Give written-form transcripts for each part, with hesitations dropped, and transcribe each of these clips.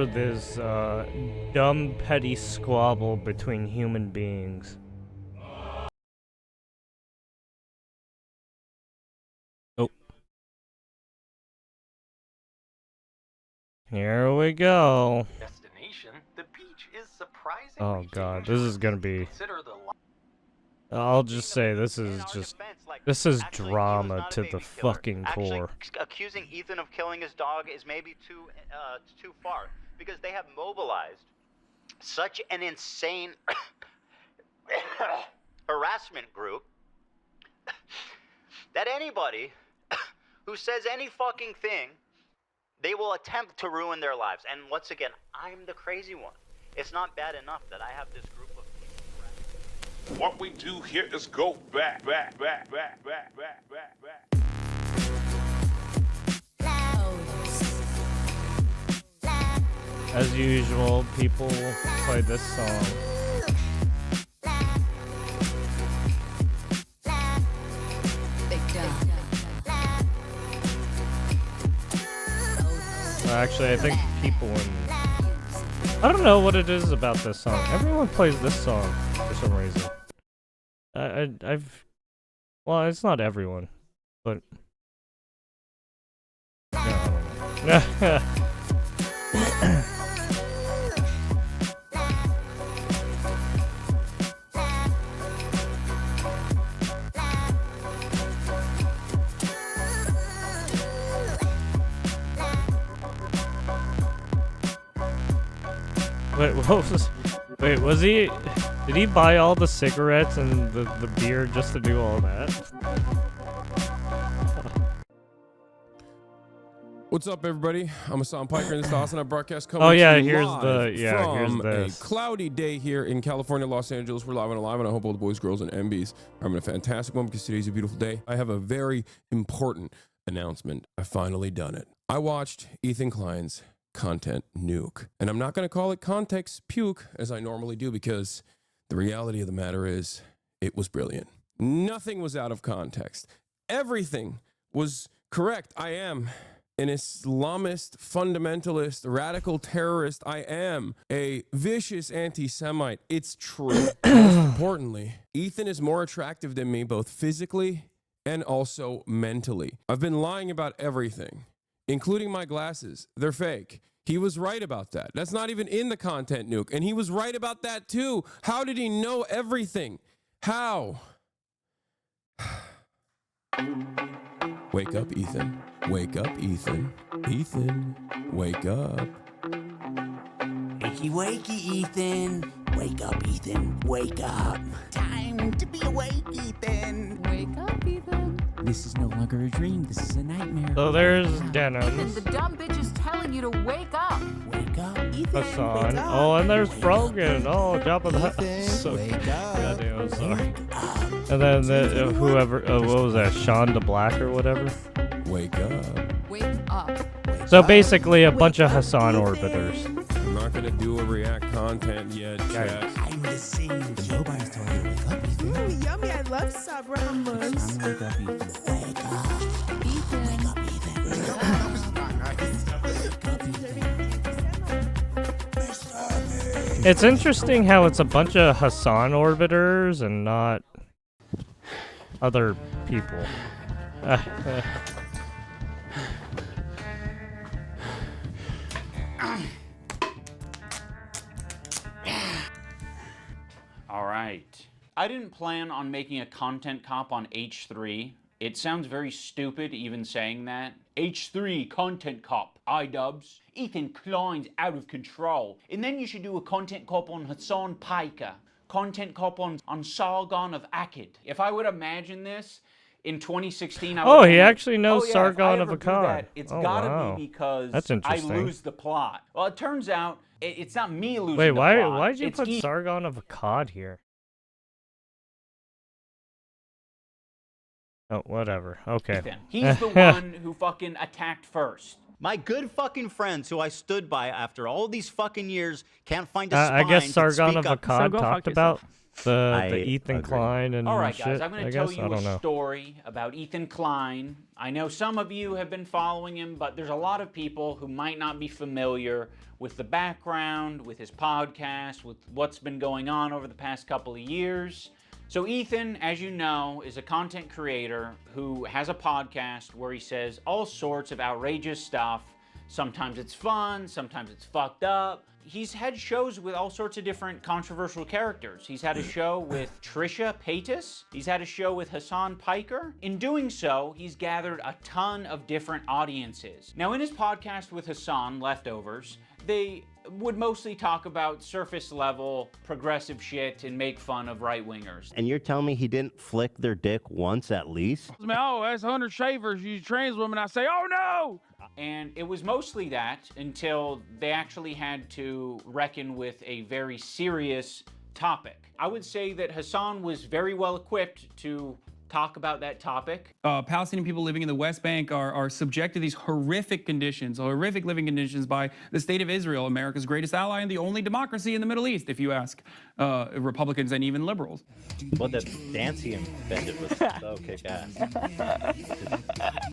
for this dumb, petty squabble between human beings. Oh. Here we go. Destination, the beach is surprisingly Oh god, this is gonna be... I'll just say this is drama to the fucking core. Actually, accusing Ethan of killing his dog is maybe too far, because they have mobilized such an insane harassment group that anybody who says any fucking thing, they will attempt to ruin their lives. And once again, I'm the crazy one. It's not bad enough that I have this group of people. What we do here is go back. As usual, people play this song. Actually, I think people in... I don't know what it is about this song. Everyone plays this song for some reason. Well, it's not everyone, but... No. Wait, was he... Did he buy all the cigarettes and the beer just to do all that? What's up, everybody? I'm Hassan Piker, and this is the Hassan Broadcast coming here's from this. a cloudy day here in California, Los Angeles. We're live and alive, and I hope all the boys, girls, and MBs are having a fantastic one because today's a beautiful day. I have a very important announcement. I've finally done it. I watched Ethan Klein's content nuke, and I'm not going to call it context puke as I normally do, because the reality of the matter is it was brilliant. Nothing was out of context. Everything was correct. I am an Islamist, fundamentalist, radical terrorist. I am a vicious anti-Semite. It's true. Most importantly, Ethan is more attractive than me, both physically and also mentally. I've been lying about everything, including my glasses. They're fake. He was right about that. That's not even in the content nuke. And he was right about that too. How did he know everything? How? Wake up, Ethan. Wake up, Ethan. Ethan, wake up. Wakey, wakey, Ethan. Wake up, Ethan. Wake up. Time to be awake, Ethan. Wake up, Ethan. This is no longer a dream. This is a nightmare. So there's Ethan, Denim, the dumb bitch is telling you to wake up. Wake up, Ethan. Hassan. Oh, and there's Frogan. Oh, Jabba the Hutt. So Wake up. goddamn, I'm sorry. And then whoever, what was that? Sean the Black or whatever. Wake up. Wake up. So basically, a bunch of Hassan orbiters. I'm not going to do a react content yet, chat. I'm the same. The nobody's told you to wake up, Ethan. Yummy, I love Sabra hummus. It's time to wake up, Ethan. Wake up. Ethan. Wake up, Ethan. Wake up, Ethan. It's interesting how it's a bunch of Hassan orbiters and not other people. All right. I didn't plan on making a content cop on H3. It sounds very stupid even saying that. H3 content cop, iDubbbz. Ethan Klein's out of control. And then you should do a content cop on Hassan Piker. Content cop on Sargon of Akkad. If I would imagine this in 2016, I would Oh, he think, actually knows oh, yeah, Sargon if of I ever do Akkad. that, it's Oh, gotta wow. be because That's I interesting. lose the plot. Well, it turns out it's not me losing Wait, the plot. why'd you It's put Ethan. Sargon of Akkad here? Oh, whatever. Okay. He's the one who fucking attacked first. My good fucking friends who I stood by after all these fucking years can't find a spine I guess to Sargon speak of up. Akkad talked about The Ethan agree. Klein and All right, shit, guys, I'm going I to tell guess? you I a don't know. story about Ethan Klein. I know some of you have been following him, but there's a lot of people who might not be familiar with the background, with his podcast, with what's been going on over the past couple of years. So Ethan, as you know, is a content creator who has a podcast where he says all sorts of outrageous stuff. Sometimes it's fun, sometimes it's fucked up. He's had shows with all sorts of different controversial characters. He's had a show with Trisha Paytas. He's had a show with Hassan Piker. In doing so, he's gathered a ton of different audiences. Now, in his podcast with Hassan, Leftovers, they would mostly talk about surface level progressive shit and make fun of right-wingers. And you're telling me he didn't flick their dick once at least? Oh, that's 100 shavers. You trans women. I say, oh no! And it was mostly that until they actually had to reckon with a very serious topic. I would say that Hassan was very well equipped to talk about that topic. Palestinian people living in the West Bank are subject to these horrific conditions, horrific living conditions by the state of Israel, America's greatest ally and the only democracy in the Middle East, if you ask Republicans and even liberals. Well, the dance he invented was so kick-ass.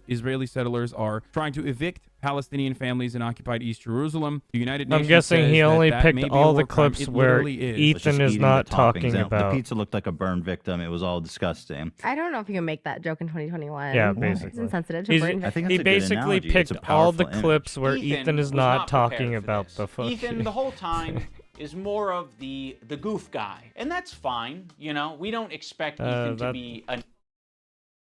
Israeli settlers are trying to evict Palestinian families in occupied East Jerusalem. The United Nations I'm guessing says he only that picked may be a all the war crime. clips It where literally is. Ethan is not talking The about. pizza looked like a burned victim. It was all disgusting. I don't know if you can make that joke in 2021. Yeah, It's basically. insensitive to He's- burn I think he that's a good basically analogy. It's a picked all the powerful image. clips where Ethan is was not talking prepared for about this. the fucking. Ethan, the whole time, is more of the goof guy. And that's fine, you know? We don't expect Ethan to be a...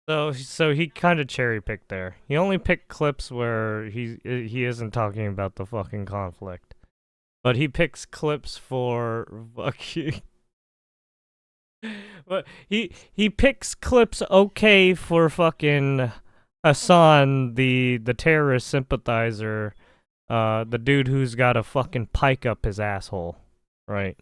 So he kind of cherry picked there. He only picked clips where he isn't talking about the fucking conflict, but he picks clips for fucking. But he picks clips okay for fucking Hassan, the terrorist sympathizer, the dude who's got a fucking pike up his asshole, right?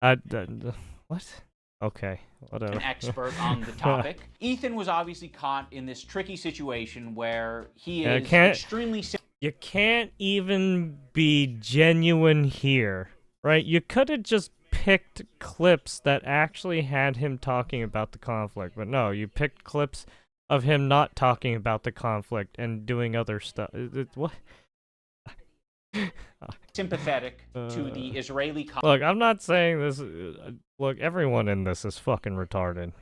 What? Okay, whatever. an expert on the topic. Ethan was obviously caught in this tricky situation where he is extremely... You can't even be genuine here, right? You could have just picked clips that actually had him talking about the conflict, but no, you picked clips of him not talking about the conflict and doing other stuff. What? sympathetic to the Israeli... Look, I'm not saying this... look, everyone in this is fucking retarded.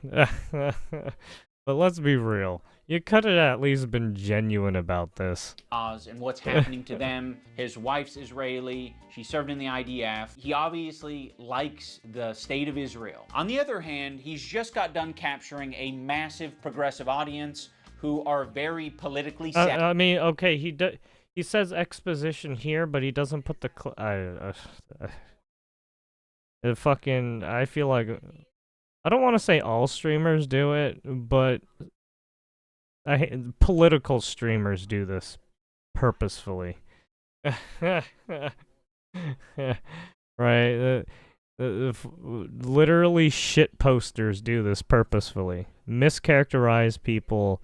But let's be real. You could have at least been genuine about this. And what's happening to them. His wife's Israeli. She served in the IDF. He obviously likes the state of Israel. On the other hand, he's just got done capturing a massive progressive audience who are very politically savvy. I mean, okay, he says exposition here, but he doesn't put the I feel like I don't want to say all streamers do it, but political streamers do this purposefully. Right? Literally shit posters do this purposefully. Mischaracterize people.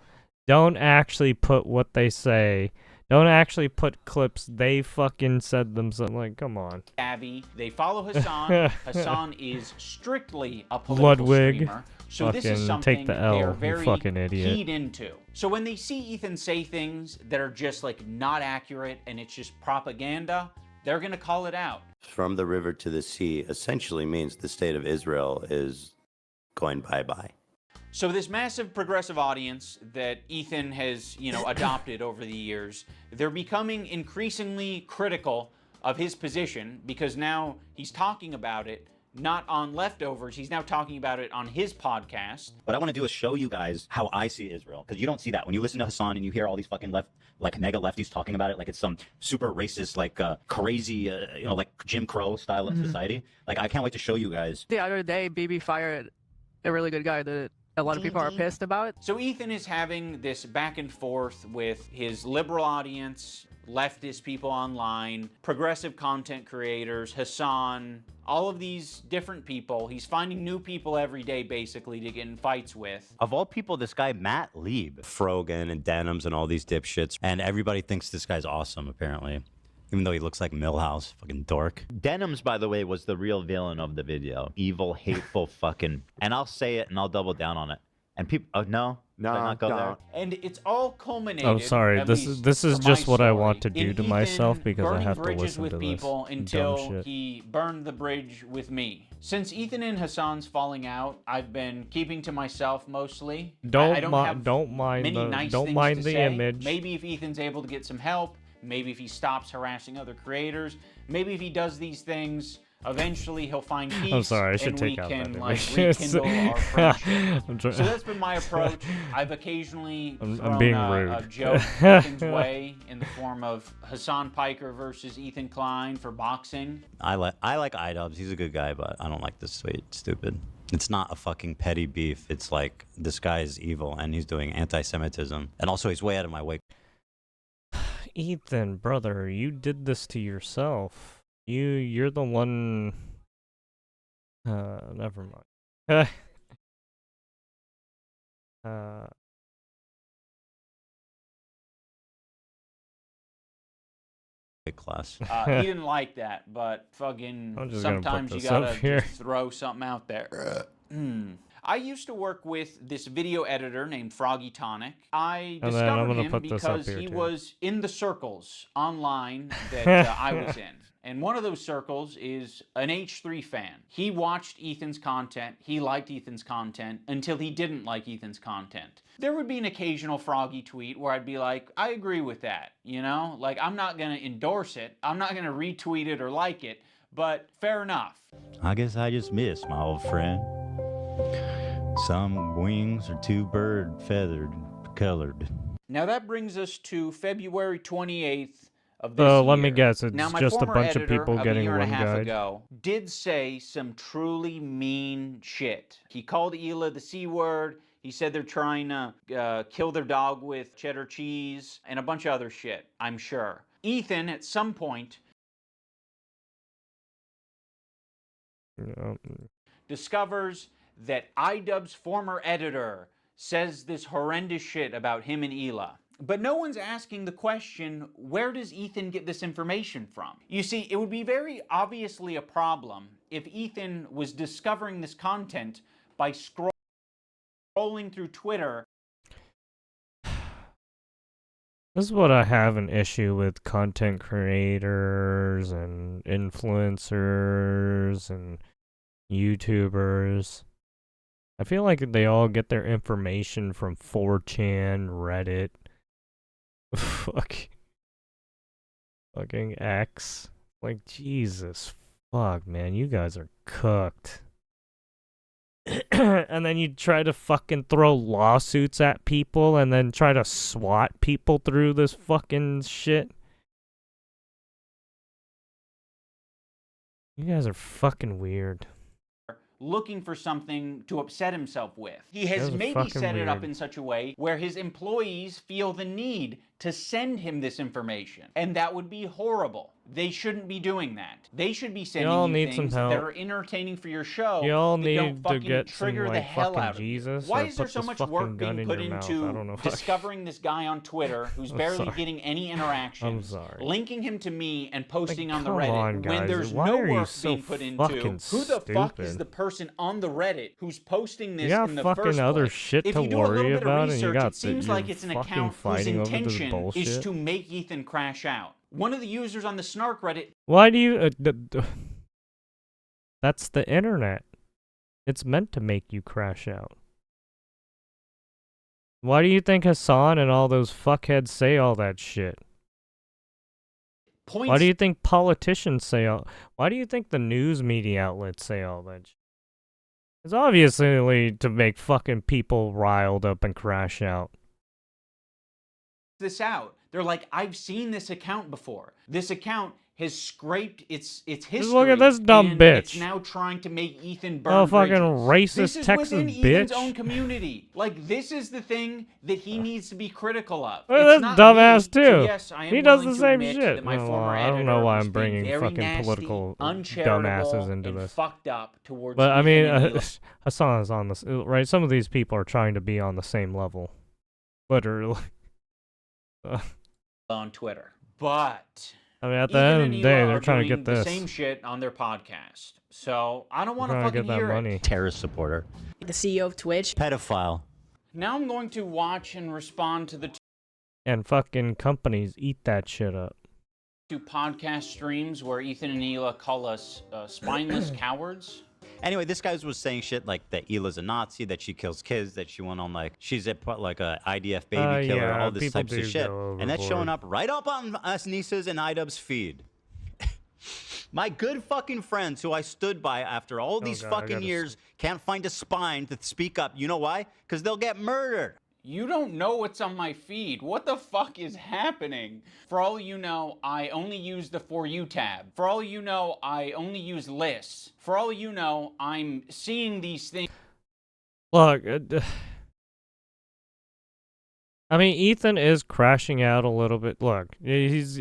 Don't actually put what they say. Don't actually put clips they fucking said themselves. Like, come on. They follow Hassan. Hassan is strictly a political Ludwig. streamer. So this is Fucking something take the they L, are you very fucking idiot. keyed into. So when they see Ethan say things that are just like not accurate and it's just propaganda, they're gonna call it out. From the river to the sea essentially means the state of Israel is going bye-bye. So this massive progressive audience that Ethan has, adopted over the years, they're becoming increasingly critical of his position because now he's talking about it not on Leftovers, he's now talking about it on his podcast. What I want to do is show you guys how I see Israel, because you don't see that. When you listen to Hassan and you hear all these fucking mega lefties talking about it like it's some super racist, crazy, like Jim Crow style of society. Like, I can't wait to show you guys. The other day, Bibi fired a really good guy that a lot of people are pissed about. So Ethan is having this back and forth with his liberal audience, leftist people online, progressive content creators, Hassan, all of these different people. He's finding new people every day, basically, to get in fights with. Of all people, this guy, Matt Lieb, Frogan and Denims and all these dipshits, and everybody thinks this guy's awesome, apparently. Even though he looks like Millhouse, fucking dork. Denims, by the way, was the real villain of the video. Evil, hateful, fucking. And I'll say it, and I'll double down on it. And people, oh no, no, not go there. And it's all culminated. I'm sorry. This is just what I want to do to myself because I have to listen to this people dumb until shit. he burned the bridge with me. Since Ethan and Hassan's falling out, I've been keeping to myself mostly. Don't have mind many nice don't things mind to the say. image. Maybe if Ethan's able to get some help, maybe if he stops harassing other creators, maybe if he does these things, eventually he'll find peace. I'm sorry, I should and take we out can that like image. rekindle our friendship. I'm So that's been my approach. I've occasionally thrown being a rude. joke Ethan's way in the form of Hassan Piker versus Ethan Klein for boxing. I like iDubbbz. He's a good guy, but I don't like this stupid. It's not a fucking petty beef. It's like this guy is evil and he's doing anti-Semitism, and also he's way out of my way. Ethan, brother, you did this to yourself. You're the one. Never mind. Class. He didn't like that, but fucking I'm just gonna put sometimes you this gotta up here. just throw something out there. I used to work with this video editor named Froggy Tonic. I And then I'm discovered gonna him put this up because here, he too. was in the circles online that I was in. And one of those circles is an H3 fan. He watched Ethan's content, he liked Ethan's content, until he didn't like Ethan's content. There would be an occasional Froggy tweet where I'd be like, I agree with that, you know? Like, I'm not gonna endorse it, I'm not gonna retweet it or like it, but fair enough. I guess I just missed my old friend. Some wings are too bird feathered colored. Now that brings us to February 28th of this year. Let me guess, it's now, my just a former bunch of editor people a getting year one and a half guide. ago did say some truly mean shit. He called Hila the C word. He said they're trying to kill their dog with cheddar cheese and a bunch of other shit, I'm sure. Ethan, at some point, discovers that iDubbbz's former editor says this horrendous shit about him and Hila. But no one's asking the question, where does Ethan get this information from? You see, it would be very obviously a problem if Ethan was discovering this content by scrolling through Twitter. This is what I have an issue with content creators and influencers and YouTubers. I feel like they all get their information from 4chan, Reddit, fucking X. Like, Jesus fuck, man, you guys are cooked. And then you try to fucking throw lawsuits at people and then try to swat people through this fucking shit. You guys are fucking weird. Looking for something to upset himself with. He has That's maybe fucking set it up weird. in such a way where his employees feel the need to send him this information. And that would be horrible. They shouldn't be doing that. They should be sending Y'all you need some things that help. are entertaining for your show. Y'all that need don't to fucking get some, trigger the like, hell fucking out of you. Jesus Why or is there put so this much fucking work gun being in put your mouth? I into don't know. discovering this guy on Twitter who's I'm barely sorry. getting any interaction, I'm sorry. linking him to me and posting Like, on the come Reddit on, when guys. there's Why no are you work so being put into fucking who the fuck is stupid? the person on the Reddit who's posting this You got in the fucking first other place? shit If to you do a little worry bit of about, and you research, got it seems you're like it's an fucking account whose fighting over this intention is bullshit. to make Ethan crash out. One of the users on the Snark Reddit. Why do you... That's the internet. It's meant to make you crash out. Why do you think Hassan and all those fuckheads say all that shit? Why do you think politicians say all... Why do you think the news media outlets say all that shit? It's obviously to make fucking people riled up and crash out. This out. They're like, I've seen this account before. This account has scraped its history. Just look at this dumb and bitch. It's now trying to make Ethan burn Oh, fucking bridges. racist This is Texas within bitch. Ethan's own community. Like, this is the thing that he needs to be critical of. Look at It's this not dumbass me. too. So yes, I am He does willing the to same admit shit. that my Oh, former I don't know editor why was I'm being bringing very fucking nasty, political uncharitable, dumbasses into and this. fucked up towards But I mean, Ethan and Hila. Hassan is on this, right? Some of these people are trying to be on the same level, literally. On Twitter. But I mean, at the Ethan end of and the Hila day, they're are trying to doing get the this. same shit on their podcast. So I don't want to Trying to fucking get that hear money. it. Terrorist supporter. The CEO of Twitch. Pedophile. Now I'm going to watch and respond to the And fucking companies eat that shit up. two podcast streams where Ethan and Hila call us spineless cowards. Anyway, this guy was saying shit like that Hila's a Nazi, that she kills kids, that she went on like she's a IDF baby killer, yeah, all this people types of do shit, go and that's showing overboard. up right up on us Nisa's and iDubbbz feed. My good fucking friends who I stood by after all these God, I fucking gotta years can't find a spine to speak up. You know why? Because they'll get murdered. You don't know what's on my feed. What the fuck is happening? For all you know, I only use the For You tab. For all you know, I only use lists. For all you know, I'm seeing these things. Look, I mean, Ethan is crashing out a little bit. Look, he's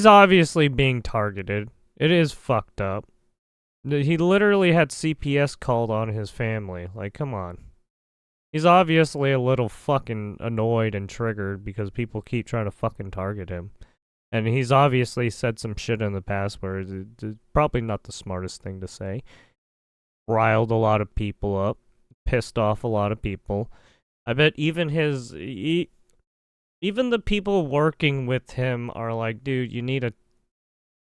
obviously being targeted. It is fucked up. He literally had CPS called on his family. Like, come on. He's obviously a little fucking annoyed and triggered because people keep trying to fucking target him. And he's obviously said some shit in the past where it's probably not the smartest thing to say. Riled a lot of people up. Pissed off a lot of people. I bet even even the people working with him are like, dude, you need to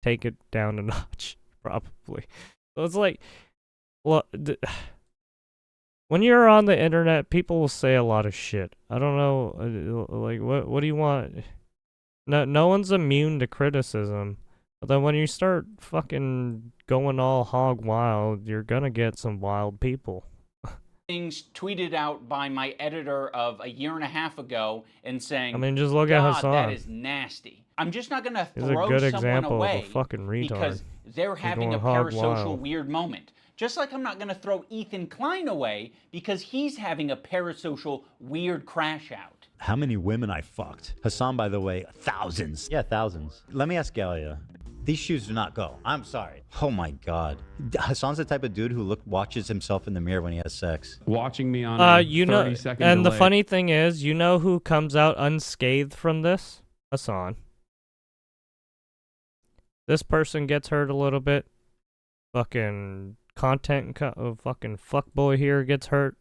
take it down a notch, probably. So it's like, look, when you're on the internet, people will say a lot of shit. I don't know, like, what do you want? No one's immune to criticism. But then when you start fucking going all hog wild, you're gonna get some wild people. Things tweeted out by my editor of a year and a half ago and saying, I mean, just look at God, Hassan. that is nasty. I'm just not gonna He's a throw good someone example away of a fucking retard. because they're He's having a going hog parasocial wild. weird moment. Just like I'm not gonna throw Ethan Klein away because he's having a parasocial weird crash out. How many women I fucked? Hassan, by the way, thousands. Yeah, thousands. Let me ask Galia. These shoes do not go. I'm sorry. Oh my God. Hassan's the type of dude who watches himself in the mirror when he has sex. Watching me on a 30-second and the delay. funny thing is, you know who comes out unscathed from this? Hassan. This person gets hurt a little bit. Fucking fucking fuckboy here gets hurt.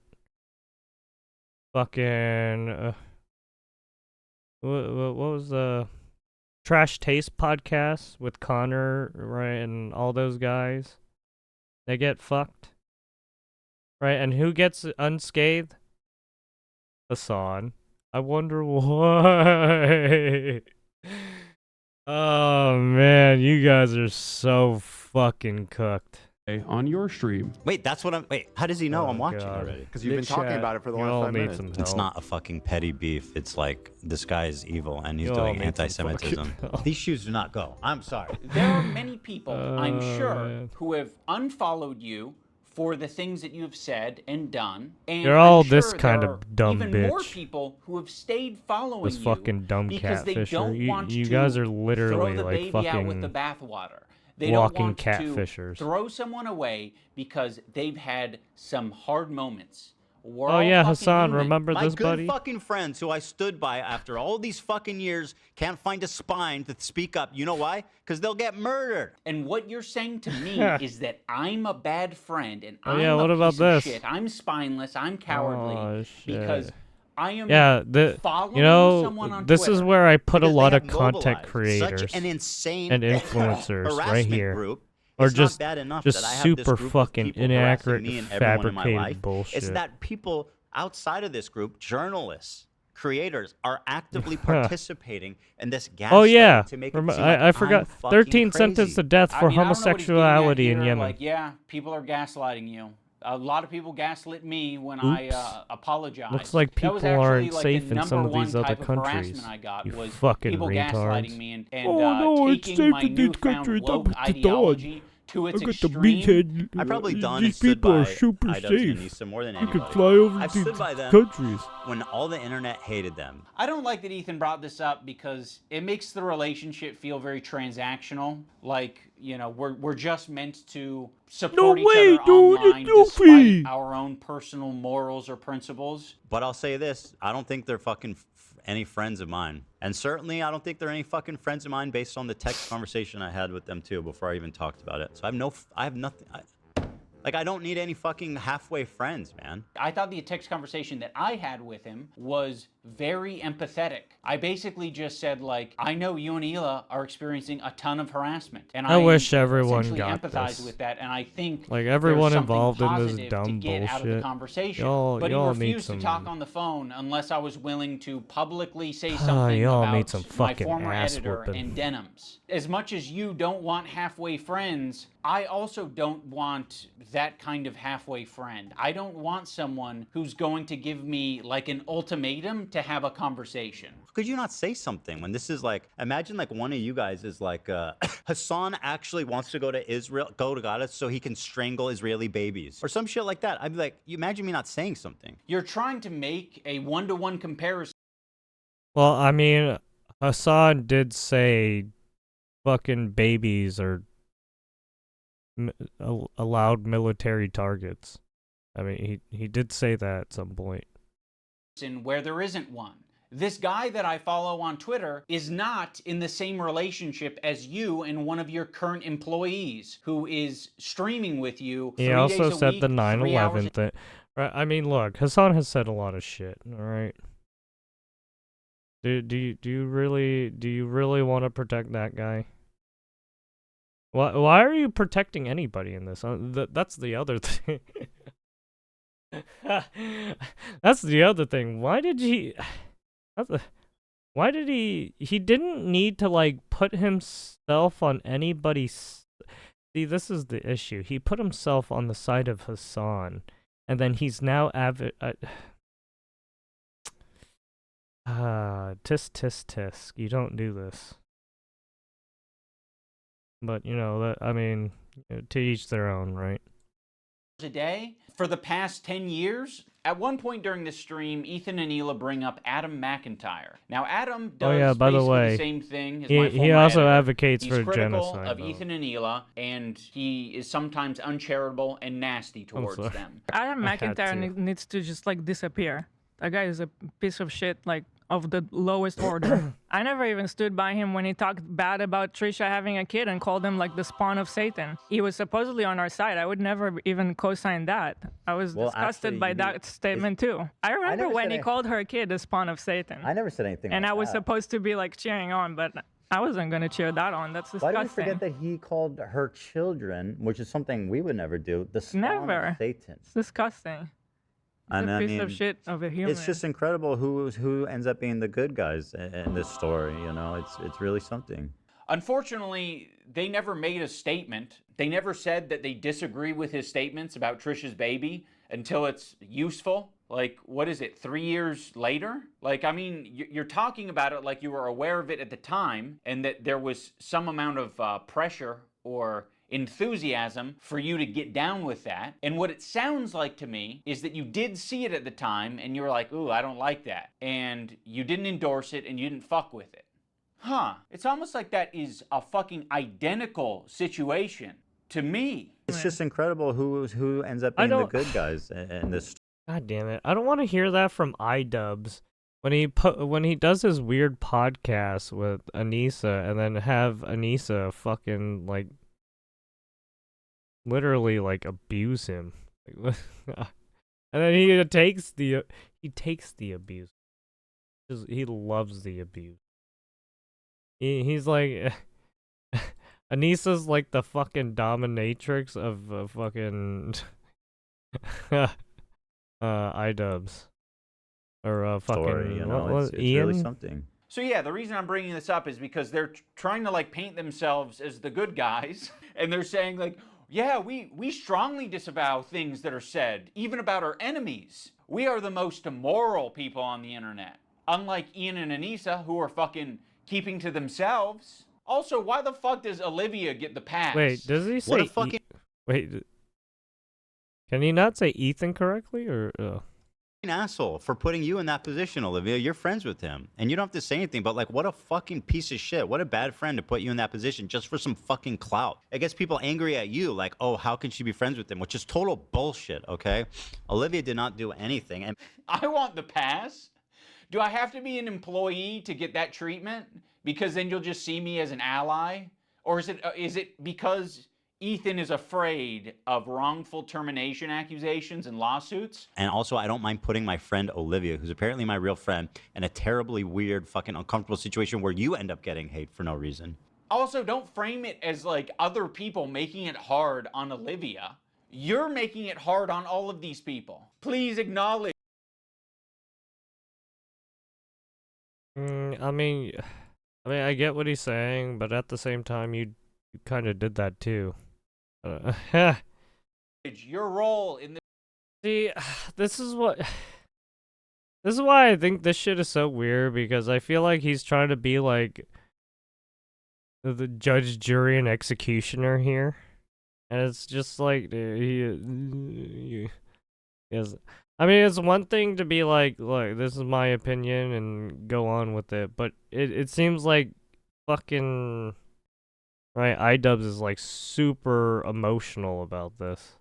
Fucking what was the Trash Taste podcast with Connor, right, and all those guys? They get fucked. Right, and who gets unscathed? Hassan. I wonder why. Oh man, you guys are so fucking cooked. On your stream. Wait, that's what I'm. Wait, how does he know I'm watching God. already? Because you've been talking about it for the last 5 minutes. It's not a fucking petty beef. It's like this guy is evil and he's You all doing need some anti-Semitism. fucking help. These shoes do not go. I'm sorry. There are many people, I'm sure, man. who have unfollowed you for the things that you have said and done. And You're all I'm this sure kind there of are dumb even more bitch. people who have stayed following This you fucking dumb because they catfisher. don't want You to guys are throw literally the like baby out with the fucking bathwater. They walking don't want catfishers. to throw someone away because they've had some hard moments. We're Oh all yeah, fucking Hassan, human. remember My this, good buddy? fucking friends who I stood by after all these fucking years can't find a spine to speak up. You know why? Because they'll get murdered. And what you're saying to me is that I'm a bad friend and Oh, I'm yeah, a what about piece this? of shit. I'm spineless. I'm cowardly Oh, shit. because I am Yeah, following you know, someone on this is Twitter. where I put a Because they lot of have content mobilized creators such an insane and influencers right harassment here. group. Or It's just, not bad enough just that I have super this group of fucking people inaccurate, harassing me and everyone in my fabricated life. bullshit. It's that people outside of this group, journalists, creators, are actively participating in this gaslighting Oh yeah, to make it seem like I forgot. I'm fucking 13 crazy. sentenced to death for I mean, I don't know what he's getting at homosexuality in here, Yemen. Like, yeah, people are gaslighting you. A lot of people gaslit me when I apologized. Looks like That was people actually, aren't like, safe the in some number of one these other type of countries. harassment I got You was fucking people retards. gaslighting me and Oh, no, it's taking safe my in these newfound countries. woke I'm the ideology to its I got the extreme. meathead. I probably done These and stood people are by super iDubbbz and safe. Nisa more than You anybody. can fly over I've these stood by them countries. when all the internet hated them. I don't like that Ethan brought this up because it makes the relationship feel very transactional. Like, you know, we're just meant to support each way, other dude, online it's goofy. despite our own personal morals or principles. But I'll say this: I don't think they're fucking any friends of mine. And certainly I don't think they're any fucking friends of mine based on the text conversation I had with them too before I even talked about it. So I have nothing. Like, I don't need any fucking halfway friends, man. I thought the text conversation that I had with him was very empathetic. I basically just said, like, I know you and Hila are experiencing a ton of harassment. And I wish everyone essentially got empathize this. with that, and I think Like, everyone there's something involved in this positive dumb to get out of the bullshit. conversation. Y'all But he need refused some. to talk on the phone unless I was willing to publicly say something y'all about need some my fucking former ass editor whooping. and denims. As much as you don't want halfway friends, I also don't want that kind of halfway friend. I don't want someone who's going to give me like an ultimatum to have a conversation. Could you not say something when this is like, imagine like one of you guys is like, Hassan actually wants to go to Israel, go to Gaza so he can strangle Israeli babies or some shit like that. I'd be like, you imagine me not saying something. You're trying to make a one-to-one comparison. Well, I mean, Hassan did say fucking babies are allowed military targets. I mean, he did say that at some point. Where there isn't one. This guy that I follow on Twitter is not in the same relationship as you and one of your current employees who is streaming with you 3 He days also a said week, the 3 hours 9/11 thing. Right? I mean, look, Hassan has said a lot of shit. All right. Do you really want to protect that guy? Why are you protecting anybody in this? That's the other thing. That's the other thing. Why did he? Why did he? He didn't need to like put himself on anybody's. See, this is the issue. He put himself on the side of Hassan, and then he's now tisk tisk tisk. You don't do this. But you know that. I mean, to each their own, right? a day for the past 10 years. At one point during this stream, Ethan and Hila bring up Adam McIntyre. Now, Adam does by the basically way, the same thing as he my former he also editor. advocates He's for critical genocide. of though. Ethan and Hila, and he is sometimes uncharitable and nasty towards sorry. them. Adam I had McIntyre to. needs to just like disappear. That guy is a piece of shit, like of the lowest order. I never even stood by him when he talked bad about Trisha having a kid and called him like the spawn of Satan. He was supposedly on our side. I would never even co-sign that. I was disgusted by that statement too. I remember when he called her kid the spawn of Satan. I never said anything And like I was that. supposed to be like cheering on, but I wasn't going to cheer that on. That's Why disgusting. do we forget that he called her children, which is something we would never do, the spawn Never. of Satan? It's disgusting. He's And a I piece of mean, shit of a human. It's just incredible who ends up being the good guys in this story. You know, it's really something. Unfortunately, they never made a statement. They never said that they disagree with his statements about Trisha's baby until it's useful. Like, what is it, 3 years later? Like, I mean, you're talking about it like you were aware of it at the time and that there was some amount of pressure or enthusiasm for you to get down with that. And what it sounds like to me is that you did see it at the time and you were like, ooh, I don't like that. And you didn't endorse it and you didn't fuck with it. Huh. It's almost like that is a fucking identical situation to me. It's just incredible who ends up being the good guys in this. God damn it! I don't want to hear that from iDubbbz when he does his weird podcast with Anissa and then have Anissa fucking like literally like abuse him, and then he takes the abuse. He loves the abuse. He's like Anissa's like the fucking dominatrix of fucking iDubbbz or fucking Story, you know, it's Ian? really something. So yeah, the reason I'm bringing this up is because they're trying to like paint themselves as the good guys, and they're saying like, yeah, we strongly disavow things that are said, even about our enemies. We are the most immoral people on the internet. Unlike Ian and Anissa, who are fucking keeping to themselves. Also, why the fuck does Olivia get the pass? Wait, does he say What a fucking wait, can he not say Ethan correctly or asshole for putting you in that position, Olivia. You're friends with him, and you don't have to say anything. But like, what a fucking piece of shit! What a bad friend to put you in that position just for some fucking clout. It gets people angry at you, like, oh, how can she be friends with him? Which is total bullshit. Okay, Olivia did not do anything, and I want the pass Do I have to be an employee to get that treatment? Because then you'll just see me as an ally? Or is it because Ethan is afraid of wrongful termination accusations and lawsuits? And also, I don't mind putting my friend Olivia, who's apparently my real friend, in a terribly weird, fucking uncomfortable situation where you end up getting hate for no reason. Also, don't frame it as like other people making it hard on Olivia. You're making it hard on all of these people. Please acknowledge. I mean, I get what he's saying, but at the same time, you kind of did that too. Your role in the. See, this is why I think this shit is so weird, because I feel like he's trying to be like the judge, jury, and executioner here, and it's just like he is. I mean, it's one thing to be like, look, this is my opinion and go on with it, but it seems like fucking, right, iDubbbz is like super emotional about this.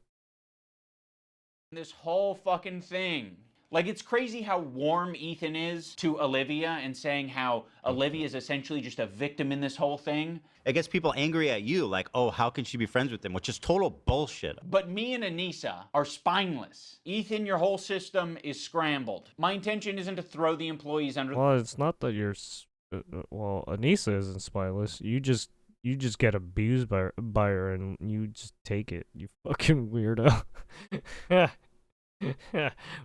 This whole fucking thing. Like, it's crazy how warm Ethan is to Olivia and saying how Olivia is essentially just a victim in this whole thing. It gets people angry at you, like, oh, how can she be friends with him? Which is total bullshit. But me and Anissa are spineless. Ethan, your whole system is scrambled. My intention isn't to throw the employees under. Well, it's not that you're. Well, Anissa isn't spineless. You just get abused by her and you just take it. You fucking weirdo.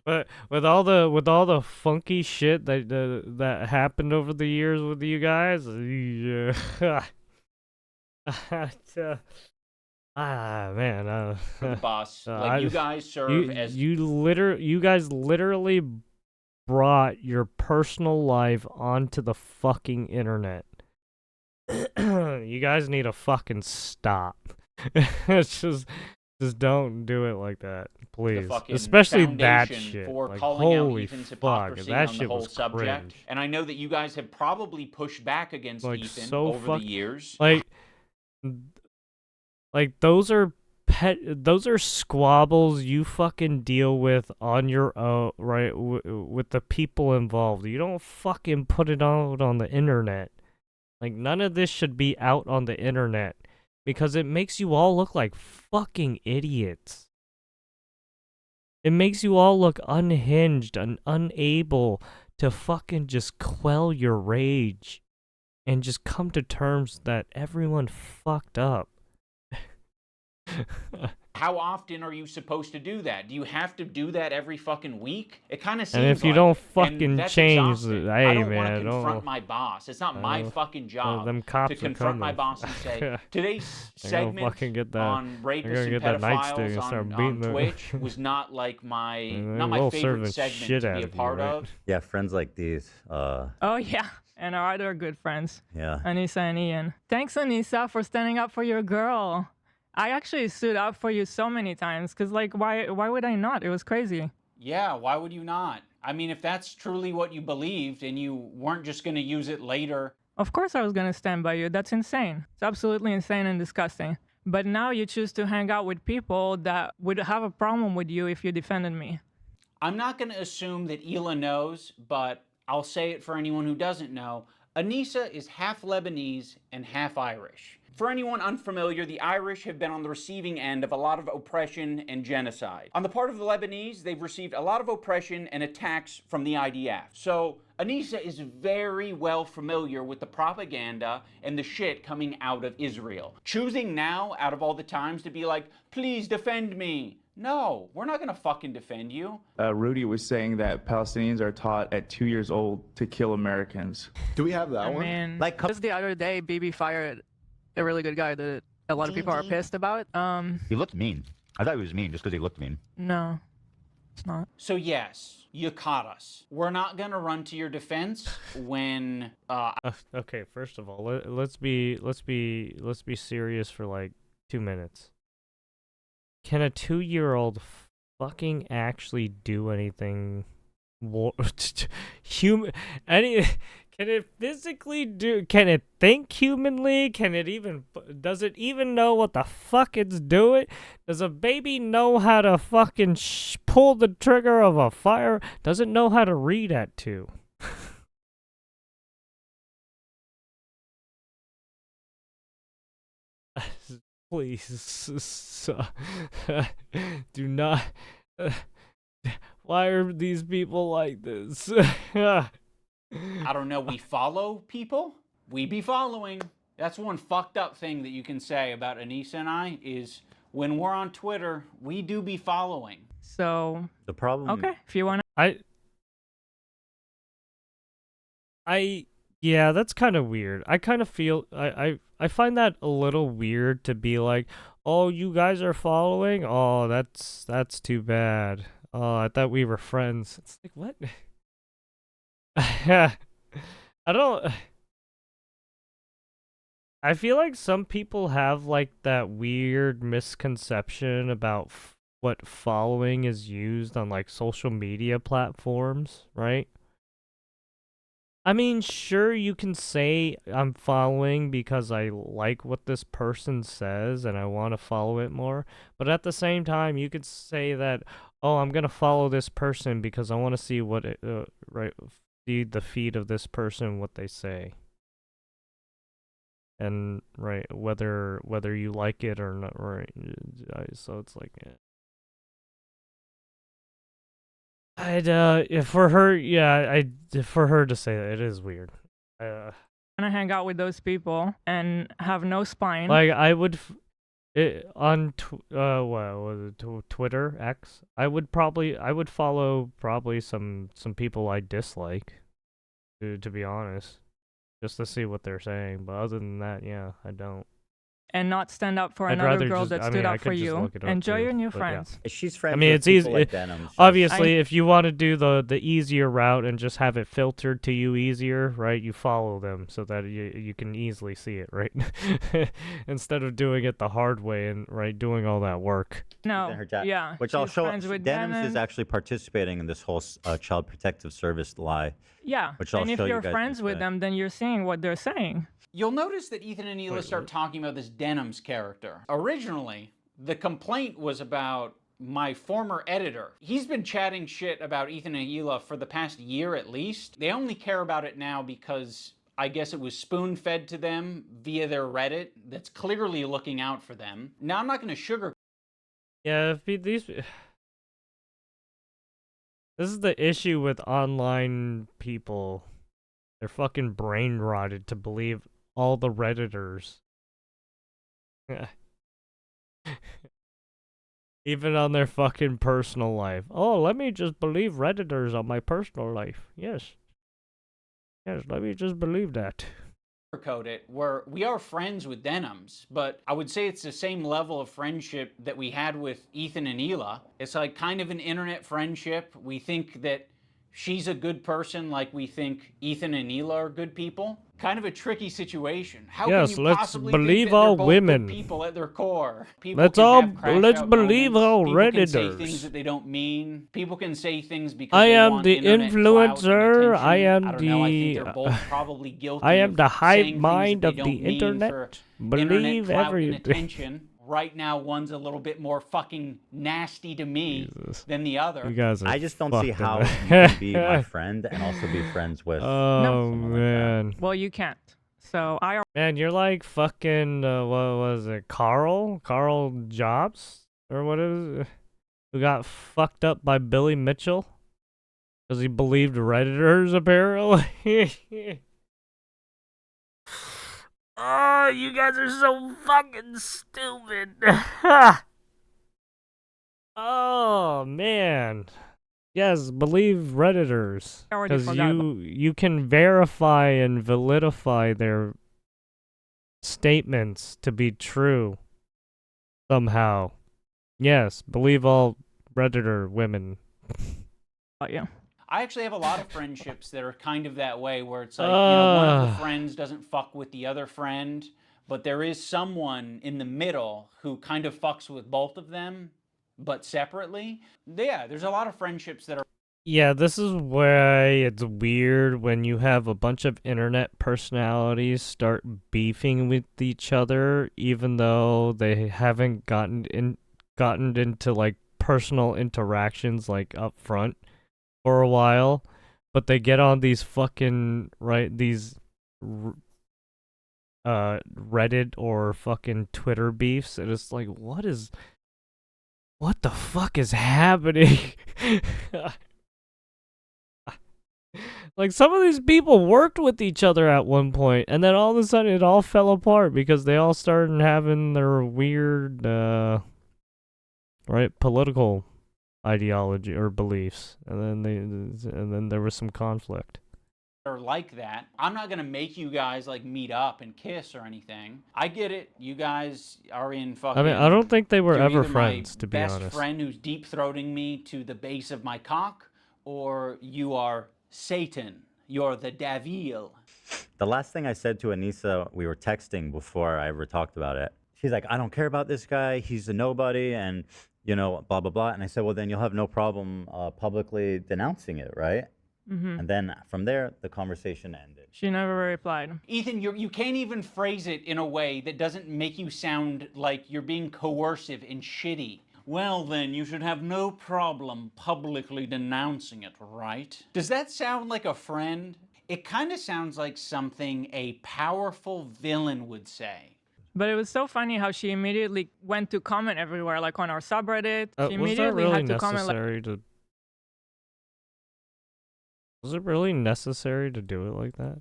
But with all the funky shit that happened over the years with you guys, man. The boss, like you guys serve as. You guys literally brought your personal life onto the fucking internet. You guys need to fucking stop. It's just don't do it like that, please. Especially that shit. For like, calling holy out Ethan's fuck, hypocrisy that on shit the whole was subject. cringe. And I know that you guys have probably pushed back against Like, Ethan so over the years. Like those are squabbles you fucking deal with on your own, right? With the people involved. You don't fucking put it out on the internet. Like, none of this should be out on the internet, because it makes you all look like fucking idiots. It makes you all look unhinged and unable to fucking just quell your rage and just come to terms that everyone fucked up. How often are you supposed to do that? Do you have to do that every fucking week? It kind of seems And if you like don't it. fucking And that's change, exhausting. hey I don't want man, to confront my boss. It's not my fucking job them cops to are confront my coming. boss and say, today's I'm gonna segment fucking get that, on I'm rapists gonna and get that nightstick and pedophiles start on beating them. Twitch was not like my And not they my will favorite serve the segment shit to out be a of you, part right? of. Yeah, friends like these. Oh yeah, and our other good friends. Yeah. Anissa and Ian. Thanks, Anissa, for standing up for your girl. I actually stood up for you so many times, because, like, why would I not? It was crazy. Yeah, why would you not? I mean, if that's truly what you believed and you weren't just going to use it later. Of course I was going to stand by you. That's insane. It's absolutely insane and disgusting. But now you choose to hang out with people that would have a problem with you if you defended me. I'm not going to assume that Hila knows, but I'll say it for anyone who doesn't know. Anissa is half Lebanese and half Irish. For anyone unfamiliar, the Irish have been on the receiving end of a lot of oppression and genocide. On the part of the Lebanese, they've received a lot of oppression and attacks from the IDF. So Anissa is very well familiar with the propaganda and the shit coming out of Israel. Choosing now, out of all the times, to be like, please defend me. No, we're not gonna fucking defend you. Rudy was saying that Palestinians are taught at 2 years old to kill Americans. Do we have that one? Man, Like, just the other day, BB fired a really good guy that a lot of people are pissed about. He looked mean. I thought he was mean just because he looked mean. No, it's not. So yes, you caught us. We're not gonna run to your defense when. Okay, first of all, let's be serious for like 2 minutes. Can a 2-year-old fucking actually do anything? Can it physically do? Can it think humanly? Can it even? Does it even know what the fuck it's doing? Does a baby know how to fucking pull the trigger of a fire? Does it know how to read at 2? Please, do not. Why are these people like this? I don't know, we follow people? We be following. That's one fucked up thing that you can say about Anissa and I is when we're on Twitter, we do be following. So The problem. okay, if you want Yeah, that's kind of weird. I kind of feel I find that a little weird to be like, "Oh, you guys are following? Oh, that's too bad. Oh, I thought we were friends." It's like, "What?" I don't I feel like some people have like that weird misconception about what following is used on like social media platforms, right? I mean, sure, you can say I'm following because I like what this person says and I want to follow it more. But at the same time, you could say that, oh, I'm going to follow this person because I want to see what it, see the feed of this person, what they say. And, right, whether you like it or not, right? So it's like, for her to say that, it is weird. to hang out with those people and have no spine. Like I would, on what was it, Twitter X? I would follow probably some people I dislike, to be honest, just to see what they're saying. But other than that, yeah, I don't. And not stand up for I'd another rather girl just- that I mean, stood I up could for just you. look it up Enjoy too, your new but yeah. friends. She's friends I mean, with it's easy. people like Denim. Obviously, if you want to do the easier route and just have it filtered to you easier, right? You follow them so that you can easily see it, right? Instead of doing it the hard way and doing all that work. No, yeah. Which I'll she's show. friends with Denims Denim. is actually participating in this whole child protective service lie. Yeah, Which I'll and if show you you're guys friends next with day. them, then you're seeing what they're saying. You'll notice that Ethan and Hila start talking about this Denims character. Originally, the complaint was about my former editor. He's been chatting shit about Ethan and Hila for the past year at least. They only care about it now because I guess it was spoon-fed to them via their Reddit that's clearly looking out for them. Now, I'm not going to sugar. Yeah, this is the issue with online people. They're fucking brain rotted to believe all the Redditors. Even on their fucking personal life. Oh, let me just believe Redditors on my personal life. Yes. Yes, let me just believe that. Code it where we are friends with Denims, but I would say it's the same level of friendship that we had with Ethan and Hila. It's like kind of an internet friendship. We think that she's a good person like we think Ethan and Hila are good people. Kind of a tricky situation. How Yes, can you let's possibly believe think that all they're both women. good people at their core? People Let's can all have crash let's out believe moments. all People can say Redditors. things that they don't mean. People can say things because I they am want the internet clout and influencer. attention. I am don't know, I think the they're both probably guilty I am of the hive saying things mind that of they the don't mean internet. for Believe internet clout and everything. attention. Right now, one's a little bit more fucking nasty to me than the other. You guys are I just don't see fucked how in you the- can be my friend and also be friends with. Oh man. Well, you can't. So I. Man, you're like fucking what was it? Carl Jobs or what is it? Who got fucked up by Billy Mitchell because he believed Redditors apparently. Oh, you guys are so fucking stupid. Oh man. Yes, believe Redditors. I already Because forgot you can verify and validify their statements to be true somehow. Yes, believe all Redditor women. Yeah. I actually have a lot of friendships that are kind of that way, where it's like, one of the Ah. friends doesn't fuck with the other friend, but there is someone in the middle who kind of fucks with both of them, but separately. Yeah, there's a lot of friendships that are. Yeah, this is why it's weird when you have a bunch of internet personalities start beefing with each other, even though they haven't gotten into like personal interactions like up front for a while, but they get on these fucking these Reddit or fucking Twitter beefs, and it's like, what the fuck is happening? Like, some of these people worked with each other at one point, and then all of a sudden it all fell apart because they all started having their weird, right, political ideology or beliefs, and then there was some conflict. Or like that. I'm not gonna make you guys like meet up and kiss or anything. I get it. You guys are in fucking. I mean, I don't think they were you're ever either friends, my to be honest. best friend who's deep throating me to the base of my cock, or you are Satan. You're the devil. The last thing I said to Anissa, we were texting before I ever talked about it. She's like, I don't care about this guy. He's a nobody, and you know, blah blah blah. And I said, well, then you'll have no problem publicly denouncing it, right? Mm-hmm. And then from there, the conversation ended. She never replied. Ethan, you can't even phrase it in a way that doesn't make you sound like you're being coercive and shitty. Well, then, you should have no problem publicly denouncing it, right? Does that sound like a friend? It kind of sounds like something a powerful villain would say. But it was so funny how she immediately went to comment everywhere, like on our subreddit. She Was that immediately really had to comment like, necessary to... Was it really necessary to do it like that?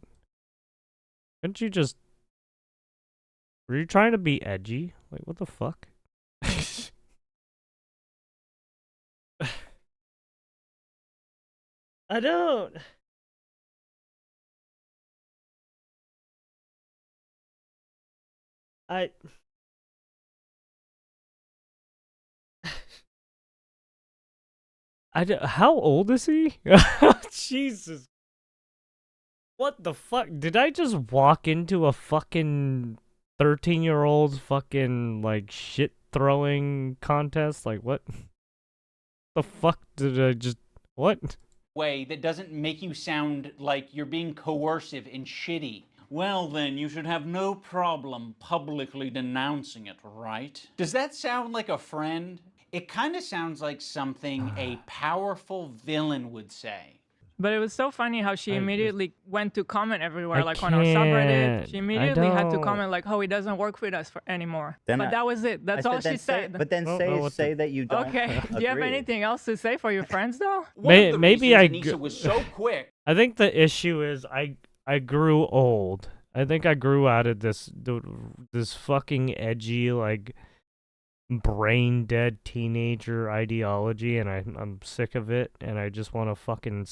Couldn't you just... Were you trying to be edgy? Like, what the fuck? I don't... How old is he? Jesus. What the fuck? Did I just walk into a fucking 13-year-old's fucking, like, shit throwing contest? Like, what? The fuck did I just... What? Way that doesn't make you sound like you're being coercive and shitty. Well, then, you should have no problem publicly denouncing it, right? Does that sound like a friend? It kind of sounds like something a powerful villain would say. but it was so funny how she immediately went to comment everywhere, I like on our subreddit. can't. She I immediately had to don't. comment like, "Oh, he doesn't work with us anymore." Then But I- that was it. That's I all then she say- said. But then I don't know what say that you don't. Okay. Do you have agree. anything else to say for your friends, though? One of the Maybe reasons Anissa was so quick. I think the issue is I grew old. I think I grew out of this fucking edgy, like, brain dead teenager ideology, and I'm sick of it, and I just want to fucking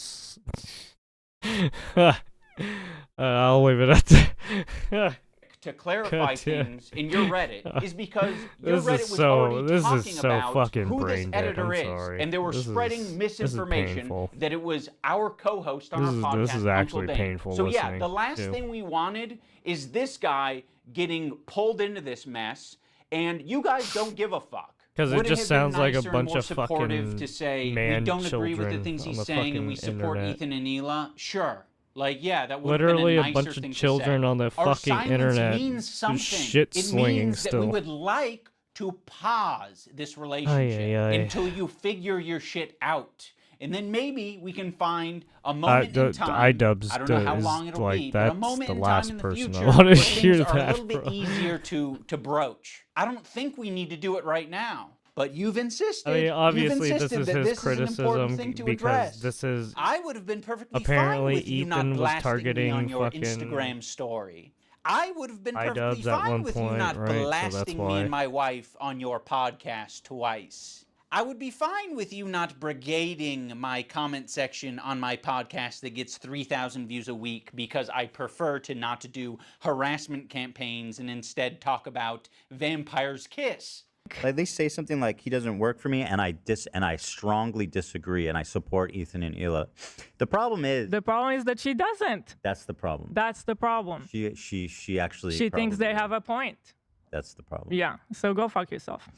I'll leave it at that. To clarify God damn. things in your Reddit is because your This Reddit is was so- already this is talking so about fucking who this brain dead, editor I'm is, sorry. and they were This spreading is misinformation painful. that it was our co-host on This our is- podcast. this is actually Uncle Dane. painful So yeah, listening, the last too. thing we wanted is this guy getting pulled into this mess, and you guys don't give a fuck. 'Cause it Would just have been sounds like a nicer and bunch more of supportive fucking to say we man don't agree with the children things on he's the saying and we fucking support internet. Ethan and Hila? Sure. Like, yeah, that would Literally have a been a nicer bunch thing of to children say. on the Our fucking silence internet means something. shit It slinging means that we still. would like to pause this relationship Ay, ay, ay. until you figure your shit out. And then maybe we can find a moment in time. iDubbbz I don't know how is long it'll like, be, but a that's moment the in last time in the person I future wanna where hear things are a that little bit from. easier to broach. I don't think we need to do it right now. But you've insisted. I mean, obviously you've this insisted is that his this is an important criticism thing to because address. this is I would have been perfectly apparently fine with you not Ethan was blasting me targeting on your fucking Instagram story. I would have been perfectly iDubbbz at fine one with you point, not right? So that's blasting me why. and my wife on your podcast twice. I would be fine with you not brigading my comment section on my podcast that gets 3,000 views a week because I prefer to not do harassment campaigns and instead talk about Vampire's Kiss. Like they say something like he doesn't work for me, and I strongly disagree, and I support Ethan and Hila. The problem is that she doesn't. that's the problem. That's the problem. She actually She thinks they probably- have a point. That's the problem. Yeah, so go fuck yourself.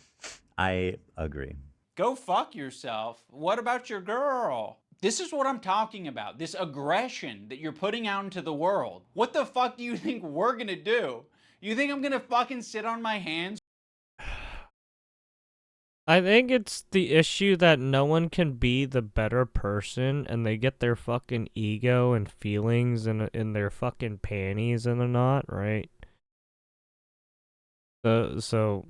I agree. Go fuck yourself. What about your girl? This is what I'm talking about. This aggression that you're putting out into the world. What the fuck do you think we're gonna do? You think I'm gonna fucking sit on my hands? I think it's the issue that no one can be the better person, and they get their fucking ego and feelings in their fucking panties in a knot, right? So,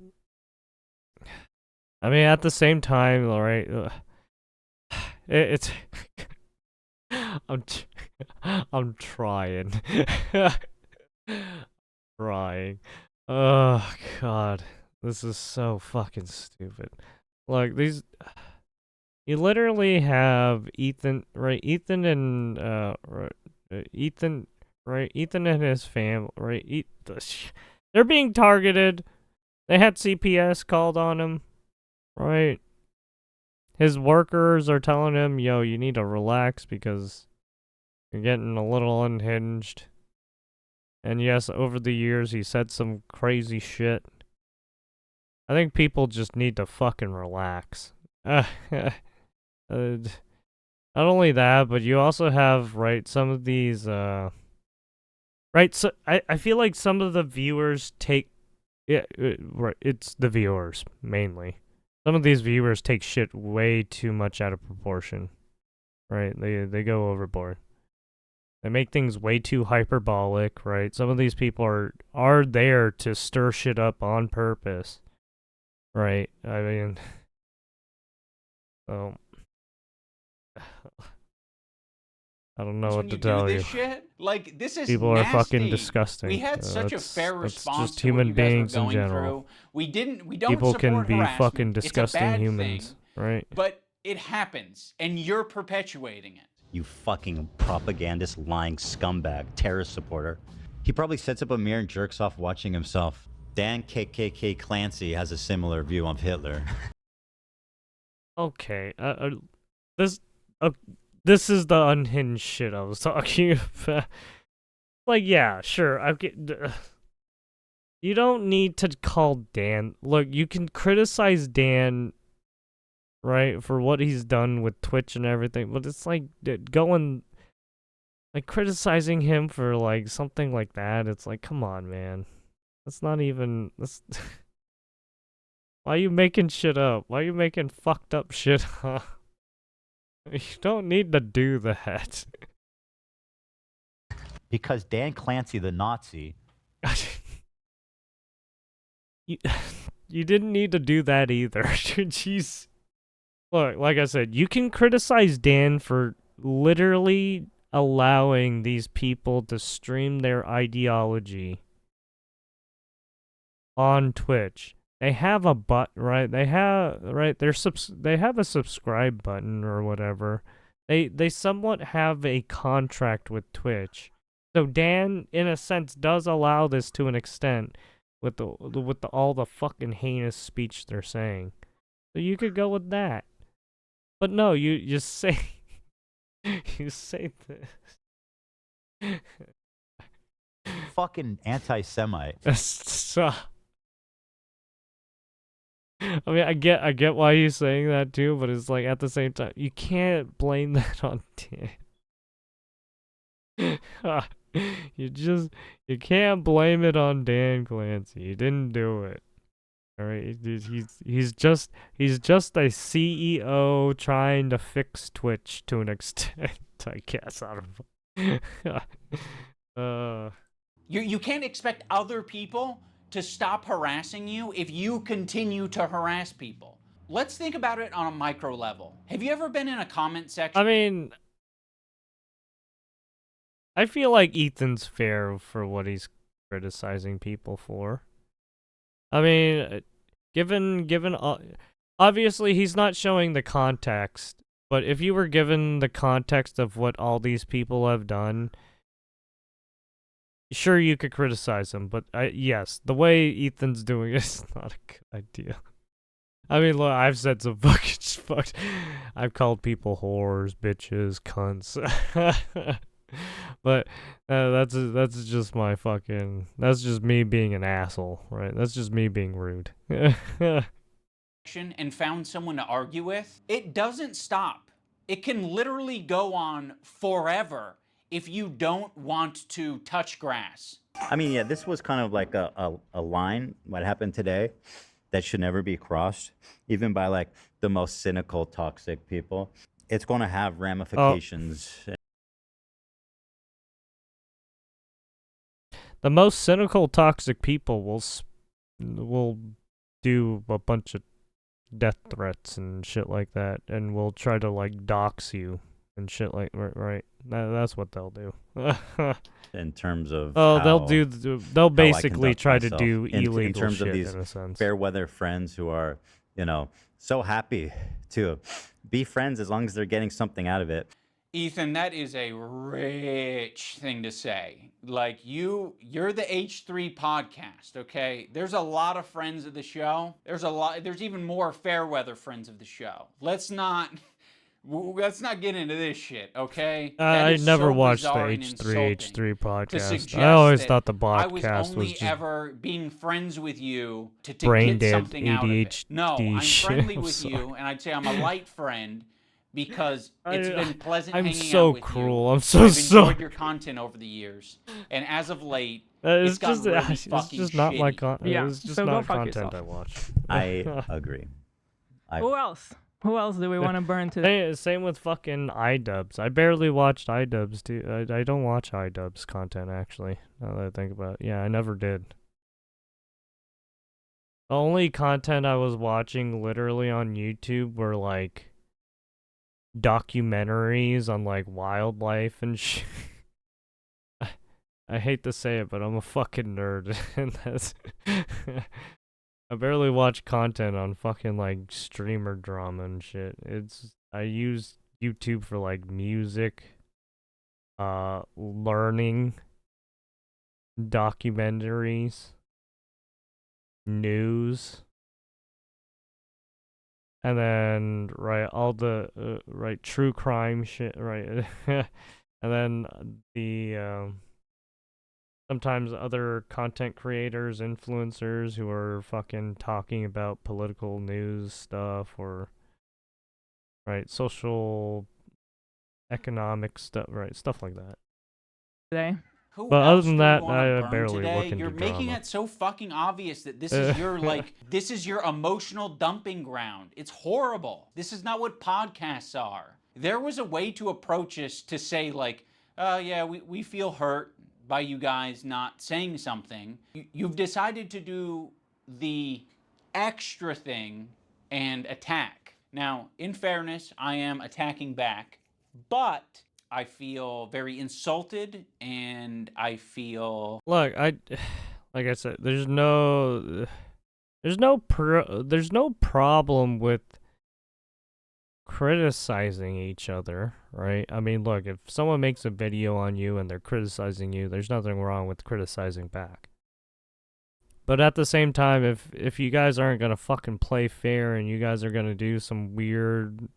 I mean, at the same time, all right, it's I'm trying. Trying. Oh god. This is so fucking stupid. Like these you literally have Ethan, right? Ethan and Ethan, right? Ethan and his family, right? They're being targeted. They had CPS called on him, right? His workers are telling him, "Yo, you need to relax because you're getting a little unhinged." And yes, over the years, he said some crazy shit. I think people just need to fucking relax. Not only that, but you also have, right, some of these, right, so I feel like some of the viewers take, yeah, right, it's the viewers, mainly. Some of these viewers take shit way too much out of proportion, right? They go overboard. They make things way too hyperbolic, right? Some of these people are there to stir shit up on purpose, right? I mean, so I don't know what to tell you. Shit? Like, this is People nasty. are fucking disgusting. We had such a fair response just to what human you guys beings were in going general. through. We don't People support can be harassment. fucking It's a disgusting bad humans, thing, right? but it happens, and you're perpetuating it. You fucking propagandist, lying scumbag, terrorist supporter. He probably sets up a mirror and jerks off watching himself. Dan KKK Clancy has a similar view of Hitler. Okay, this is the unhinged shit I was talking about. Like, yeah, sure, you don't need to call Dan. Look, you can criticize Dan, right, for what he's done with Twitch and everything, but it's like going, like, criticizing him for, like, something like that. It's like, come on, man. That's not even, that's... Why are you making shit up? Why are you making fucked up shit up? You don't need to do that. Because Dan Clancy, the Nazi... You didn't need to do that either. Jeez. Look, like I said, you can criticize Dan for literally allowing these people to stream their ideology on Twitch. They have a button, right? They have, right? They have a subscribe button or whatever. They somewhat have a contract with Twitch. So Dan, in a sense, does allow this to an extent with all the fucking heinous speech they're saying. So you could go with that. But no, you just say you say this. Fucking anti-Semite. I mean, I get why you're saying that too, but it's like at the same time, you can't blame that on Dan. You can't blame it on Dan Clancy. He didn't do it. All right, he's just a CEO trying to fix Twitch to an extent, I guess. I don't know. You can't expect other people to stop harassing you if you continue to harass people. Let's think about it on a micro level. Have you ever been in a comment section? I mean, I feel like Ethan's fair for what he's criticizing people for. I mean, given obviously he's not showing the context, but if you were given the context of what all these people have done, sure, you could criticize him, but yes, the way Ethan's doing it is not a good idea. I mean, look, I've said some fucked. I've called people whores, bitches, cunts. But that's just my fucking. That's just me being an asshole, right? That's just me being rude. And found someone to argue with, it doesn't stop. It can literally go on forever if you don't want to touch grass. I mean, yeah, this was kind of like a line, what happened today, that should never be crossed, even by like the most cynical, toxic people. It's going to have ramifications. The most cynical, toxic people we'll do a bunch of death threats and shit like that, and we'll try to like dox you and shit like right. That's what they'll do. In terms of they'll basically try to do illegal in terms shit of these in a sense. fair weather friends who are, so happy to be friends as long as they're getting something out of it. Ethan, that is a rich thing to say. Like, you're the H3 podcast, okay? There's a lot of friends of the show. There's even more fair weather friends of the show. Let's not get into this shit, okay? I never watched the H3 podcast. I always thought the podcast was just ever being friends with you to brain get dead something out of it. ADHD No, I'm shit. friendly I'm with sorry. you, and I'd say I'm a light friend because it's been pleasant I'm hanging so out with cruel. you. I'm so I've enjoyed sorry. your content over the years, and as of late, It's it's gotten really it's fucking just not my shitty. it's just not content I watch. I agree. Who else? Who else do we want to burn today? Same with fucking iDubbbz. I barely watched iDubbbz too. I don't watch iDubbbz content actually. Now that I think about it, yeah, I never did. The only content I was watching literally on YouTube were like documentaries on like wildlife and shit. I hate to say it, but I'm a fucking nerd, and that's. I barely watch content on fucking like streamer drama and shit. I use YouTube for like music, learning, documentaries, news, and then all the true crime shit, right, and then the sometimes other content creators, influencers who are fucking talking about political news stuff or social economic stuff, stuff like that. Today. Who But other else than do that, we wanna I burn barely today? look into You're making drama. it so fucking obvious that this is your this is your emotional dumping ground. It's horrible. This is not what podcasts are. There was a way to approach this to say like, yeah, we feel hurt by you guys not saying something. You've decided to do the extra thing and attack. Now, in fairness, I am attacking back, but I feel very insulted, and I feel... Look, like I said, there's no problem with criticizing each other, right? I mean, look, if someone makes a video on you and they're criticizing you, there's nothing wrong with criticizing back. But at the same time, if you guys aren't gonna fucking play fair and you guys are gonna do some weird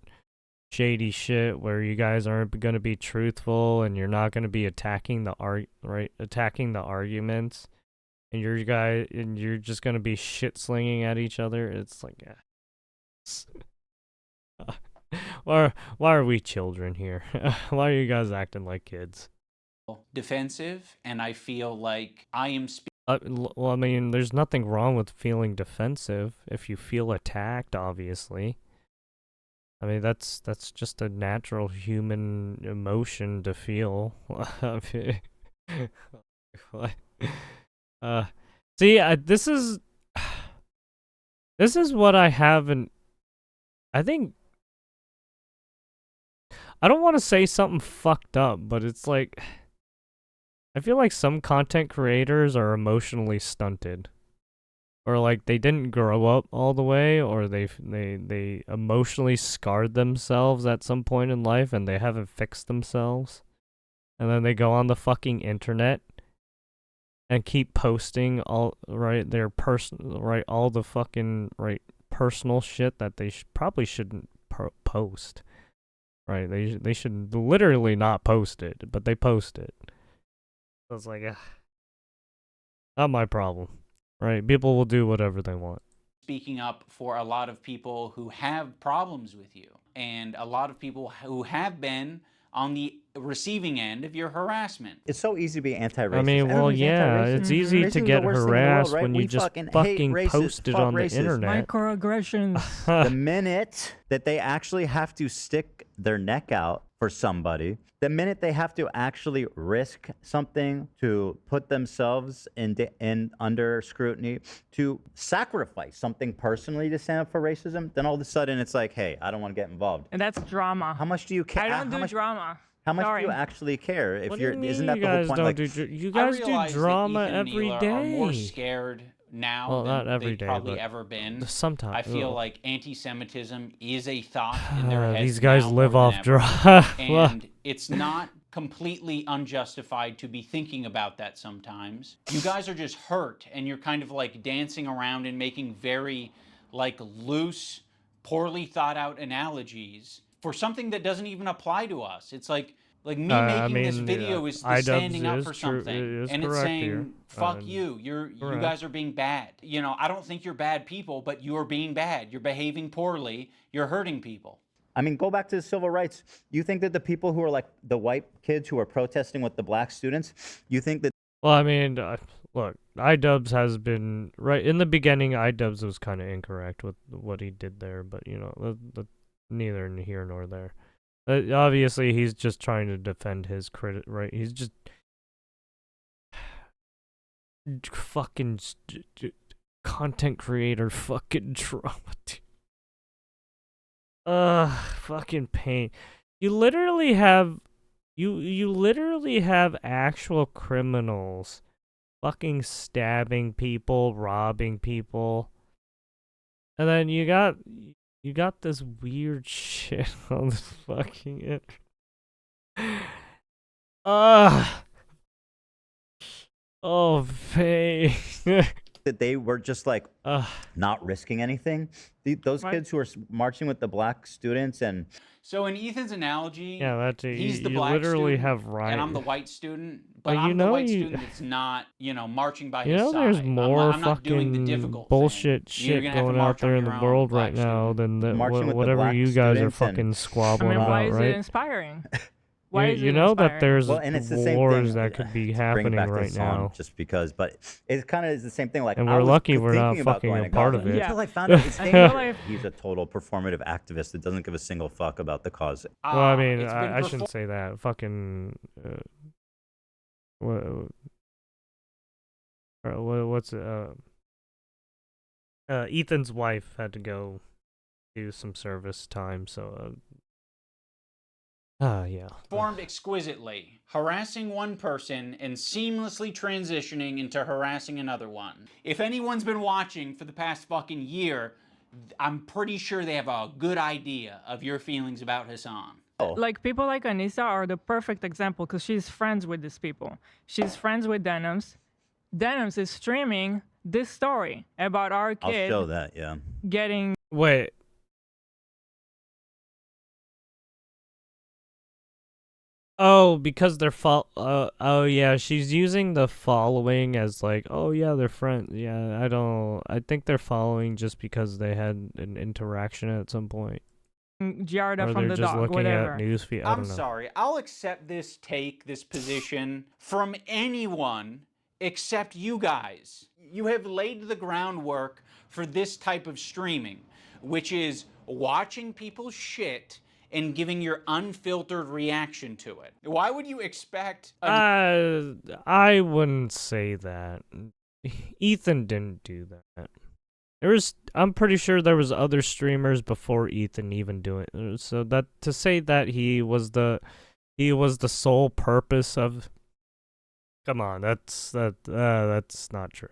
shady shit where you guys aren't gonna be truthful and you're not gonna be attacking the arguments, and you're just gonna be shit slinging at each other, it's like, why are we children here? Why are you guys acting like kids? defensive, and I feel like I am well, I mean, there's nothing wrong with feeling defensive if you feel attacked, obviously. I mean, that's just a natural human emotion to feel. See, this is what I haven't. I think I don't want to say something fucked up, but it's like I feel like some content creators are emotionally stunted, or like they didn't grow up all the way, or they emotionally scarred themselves at some point in life and they haven't fixed themselves, and then they go on the fucking internet and keep posting all their all the fucking personal shit that they probably shouldn't post. Right, they should literally not post it, but they post it. So it's like, not my problem, right? People will do whatever they want. speaking up for a lot of people who have problems with you, and a lot of people who have been on the receiving end of your harassment. It's so easy to be anti-racist. I mean, well, Everybody's yeah, anti-racist. it's easy Racism's to the get worst thing in the world, harassed right? when We you just hate fucking racists, post it fuck on the racists. internet. Microaggressions. The minute that they actually have to stick their neck out for somebody, the minute they have to actually risk something to put themselves in under scrutiny, to sacrifice something personally to stand up for racism, then all of a sudden it's like, hey, I don't want to get involved. And that's drama. How much do you care? I don't do drama. How much Sorry. do you actually care? If What do you're, you mean isn't that you the whole guys point? don't Like, do you I guys do realize that drama Ethan and every Neela day. are more scared now Well, than not every they've day, probably but ever been. sometimes. I feel Ugh. like anti-Semitism is a thought in their heads. These guys now live more off than ever. drama. And it's not completely unjustified to be thinking about that sometimes. You guys are just hurt, and you're kind of like dancing around and making very like loose, poorly thought out analogies for something that doesn't even apply to us. It's like me making this video is standing up for something, and it's saying fuck you. You guys are being bad. You know, I don't think you're bad people, but you're being bad. You're behaving poorly. You're hurting people. I mean, go back to the civil rights. You think that the people who are like the white kids who are protesting with the black students, you think that... Well, I mean, look, iDubbbz has been right in the beginning. iDubbbz was kind of incorrect with what he did there, but you know, neither here nor there. Obviously, he's just trying to defend his credit, right? He's just fucking content creator, fucking drama. Fucking pain. You literally have actual criminals fucking stabbing people, robbing people. And then you got this weird shit on the fucking internet. Oh, pain. that they were just like not risking anything. Those kids who are marching with the black students and... So in Ethan's analogy, yeah, he's the you black literally student, have riot. and I'm the white student, but Well, you I'm the know white student that's not, you know, marching by You his know, side. there's more I'm not doing the fucking difficult bullshit thing. You're shit gonna have to going out march on there in the your own, world black right now than Marching with the whatever black you guys are students and- fucking I squabbling mean, why about, is right? it inspiring? Why is you it know that inspiring? there's Well, and it's the same wars thing, that could be to bring it happening back to right the song, now. just because, but it kind of is the same thing. Like, And I we're was lucky we're not thinking about fucking going a to part college of it. until I found out it's I feel dangerous. like- He's a total performative activist that doesn't give a single fuck about the cause. Well, I mean, I shouldn't say that. Fucking, what's Ethan's wife had to go do some service time, so yeah. Performed exquisitely, harassing one person and seamlessly transitioning into harassing another one. If anyone's been watching for the past fucking year, I'm pretty sure they have a good idea of your feelings about Hassan. Like, people like Anissa are the perfect example because she's friends with these people. She's friends with Denims. Denims is streaming this story about our I'll kid show that, yeah. getting... Wait. Oh, because they're oh yeah, she's using the following as like, oh yeah, they're friends. Yeah, I think they're following just because they had an interaction at some point. Giarda Or from they're the just dog, looking whatever. at newsfeed. I I'm don't know. sorry, I'll accept this take, this position from anyone except you guys. You have laid the groundwork for this type of streaming, which is watching people's shit and giving your unfiltered reaction to it. Why would you expect I wouldn't say that. Ethan didn't do that. I'm pretty sure there was other streamers before Ethan even doing it. So that to say that he was the sole purpose of, come on, that's not true.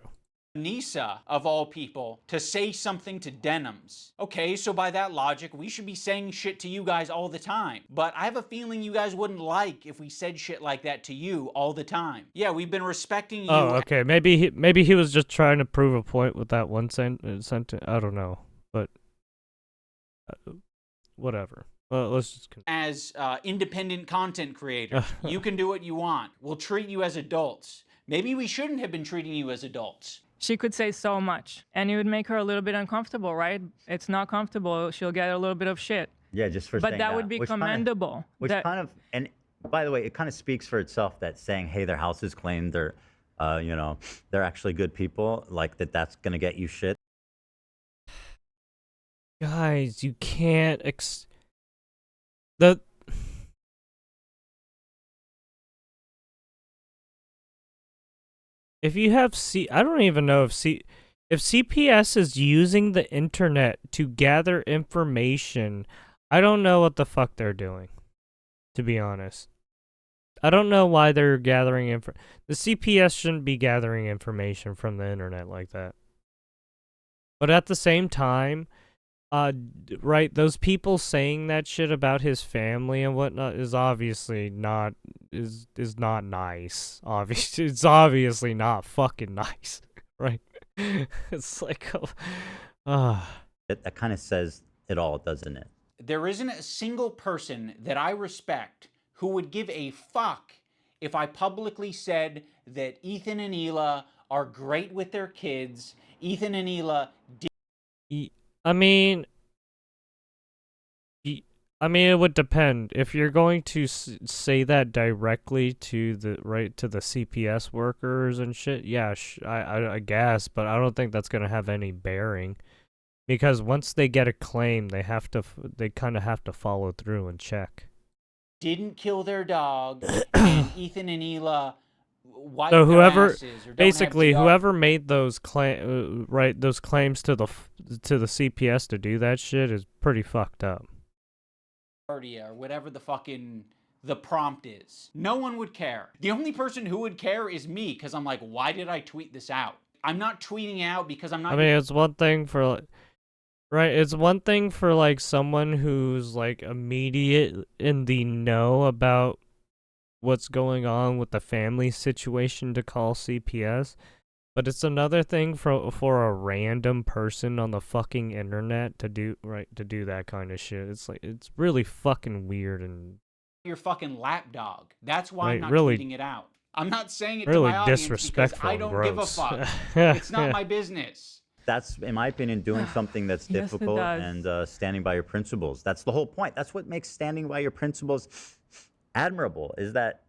Nisa, of all people, to say something to Denims? Okay, so by that logic, we should be saying shit to you guys all the time. But I have a feeling you guys wouldn't like if we said shit like that to you all the time. Yeah, we've been respecting you. Oh, okay. Maybe he was just trying to prove a point with that one sentence. I don't know, but whatever. Well, let's just As independent content creators, you can do what you want. We'll treat you as adults. Maybe we shouldn't have been treating you as adults. She could say so much, and it would make her a little bit uncomfortable, right? It's not comfortable. She'll get a little bit of shit. Yeah, just for But saying that would be which commendable. Which that, kind of, and By the way, it kind of speaks for itself that saying, "Hey, their house is claimed. They're, they're actually good people." Like that's gonna get you shit. Guys, you can't the if you have I don't even know if CPS is using the internet to gather information, I don't know what the fuck they're doing, to be honest. I don't know why they're gathering the CPS shouldn't be gathering information from the internet like that. But at the same time, right, those people saying that shit about his family and whatnot is obviously not not nice. Obviously, it's obviously not fucking nice, right? It's like, That kind of says it all, doesn't it? There isn't a single person that I respect who would give a fuck if I publicly said that Ethan and Hila are great with their kids. Ethan and Hila I mean, it would depend. If you're going to say that directly to the CPS workers and shit, yeah, I guess, but I don't think that's gonna have any bearing, because once they get a claim, they kind of have to follow through and check. didn't kill their dog, and Ethan and Hila wiped So their asses or don't have basically, DR. whoever made those those claims to the CPS to do that shit is pretty fucked up. Or whatever the prompt is. No one would care. The only person who would care is me, because I'm like, why did I tweet this out? I'm not tweeting out because I'm not... I mean, it's one thing for... Right, it's one thing for, like, someone who's, like, immediate in the know about what's going on with the family situation to call CPS, but it's another thing for a random person on the fucking internet to do that kind of shit. It's like, it's really fucking weird and... Your fucking lapdog. That's why I'm not really, tweeting it out. I'm not saying it really to my audience because I don't gross. give a fuck. It's not my business. That's, in my opinion, doing something that's Yes, it difficult does. and standing by your principles. That's the whole point. That's what makes standing by your principles admirable, is that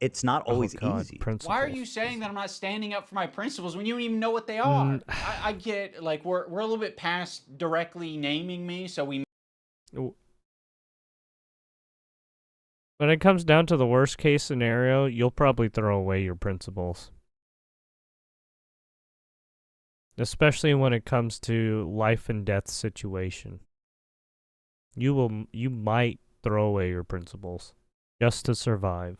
it's not always easy. Why are you saying that I'm not standing up for my principles when you don't even know what they are? I get, like, we're a little bit past directly naming me, so we... When it comes down to the worst case scenario, you'll probably throw away your principles. Especially when it comes to life and death situation. You might throw away your principles just to survive.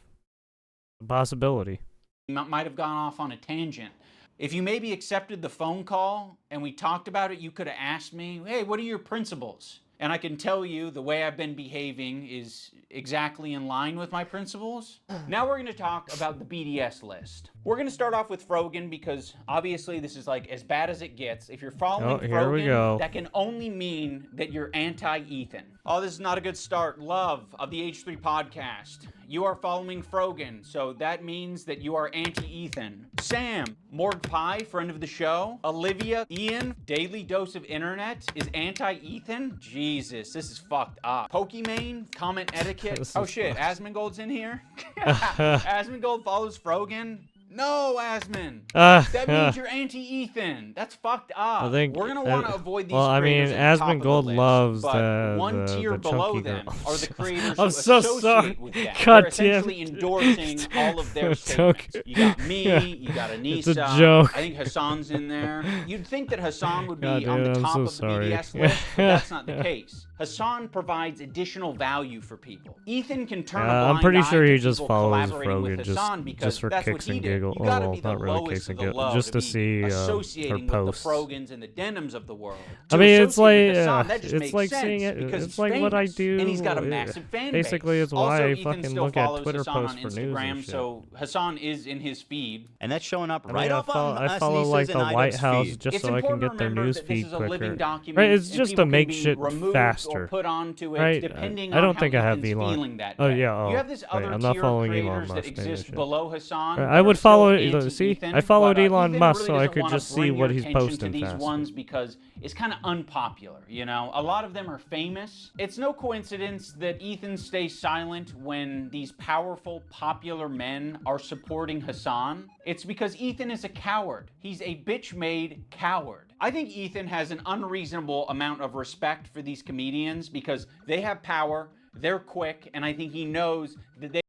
A possibility. might have gone off on a tangent. If you maybe accepted the phone call and we talked about it, you could have asked me, hey, what are your principles? And I can tell you the way I've been behaving is exactly in line with my principles. Now we're going to talk about the BDS list. We're going to start off with Frogan because obviously this is like as bad as it gets. If you're following Frogan, that can only mean that you're anti-Ethan. Oh, this is not a good start. Love of the H3 podcast. You are following Frogan, so that means that you are anti-Ethan. Sam, Morg Pie, friend of the show. Olivia, Ian, Daily Dose of Internet is anti-Ethan. Jesus, this is fucked up. Pokimane, comment etiquette. Oh shit, Asmongold's in here? Asmongold follows Frogan. No, Asmon. That means you're anti-Ethan. That's fucked up. I think we're gonna want to avoid these. Well, I mean, Asmongold loves one tier below them are the creators I'm who so associate sorry. with them. God They're essentially endorsing all of their It's okay. statements. You got me, you got Anissa. It's a joke. I think Hassan's in there. You'd think that Hassan would be God, on dude, the I'm top so of sorry. the BDS list, but that's not the case. Hassan provides additional value for people. Ethan can turn a blind I'm pretty eye sure to he just people follows collaborating with Frogan Hassan because just for that's kicks what he and did. giggles. You gotta Oh, be the not really lowest kicks of and the giggles, low just to be see her associating with posts. the Frogans and the Denims of the world. I To mean, it's associate like with Hassan, that just it's makes like sense seeing it. because It's he's like what I famous, do. and he's got a massive fan Basically, base. it's why Also, I Ethan fucking still look at follows Twitter Hassan posts on for news Instagram, and shit. so Hassan is in his feed. And that's showing up I right mean, up on I follow like the White House just so I can get their news feed quicker. Right? It's just to make shit faster. Put onto it, Right? depending I on don't how think I have Ethan's Elon. feeling that Oh day. yeah. Oh, you have this right. other I'm not tier following of Elon creators Musk. that maybe I exist should. below Hassan. Right, that I are would still followed. See, anti-Ethan, I followed but, Elon Ethan Musk really so I doesn't could wanna just see bring what your he's attention posting to these fast. ones because it's kind of unpopular, you know? A lot of them are famous. It's no coincidence that Ethan stays silent when these powerful, popular men are supporting Hassan. It's because Ethan is a coward. He's a bitch-made coward. I think Ethan has an unreasonable amount of respect for these comedians because they have power, they're quick, and I think he knows that they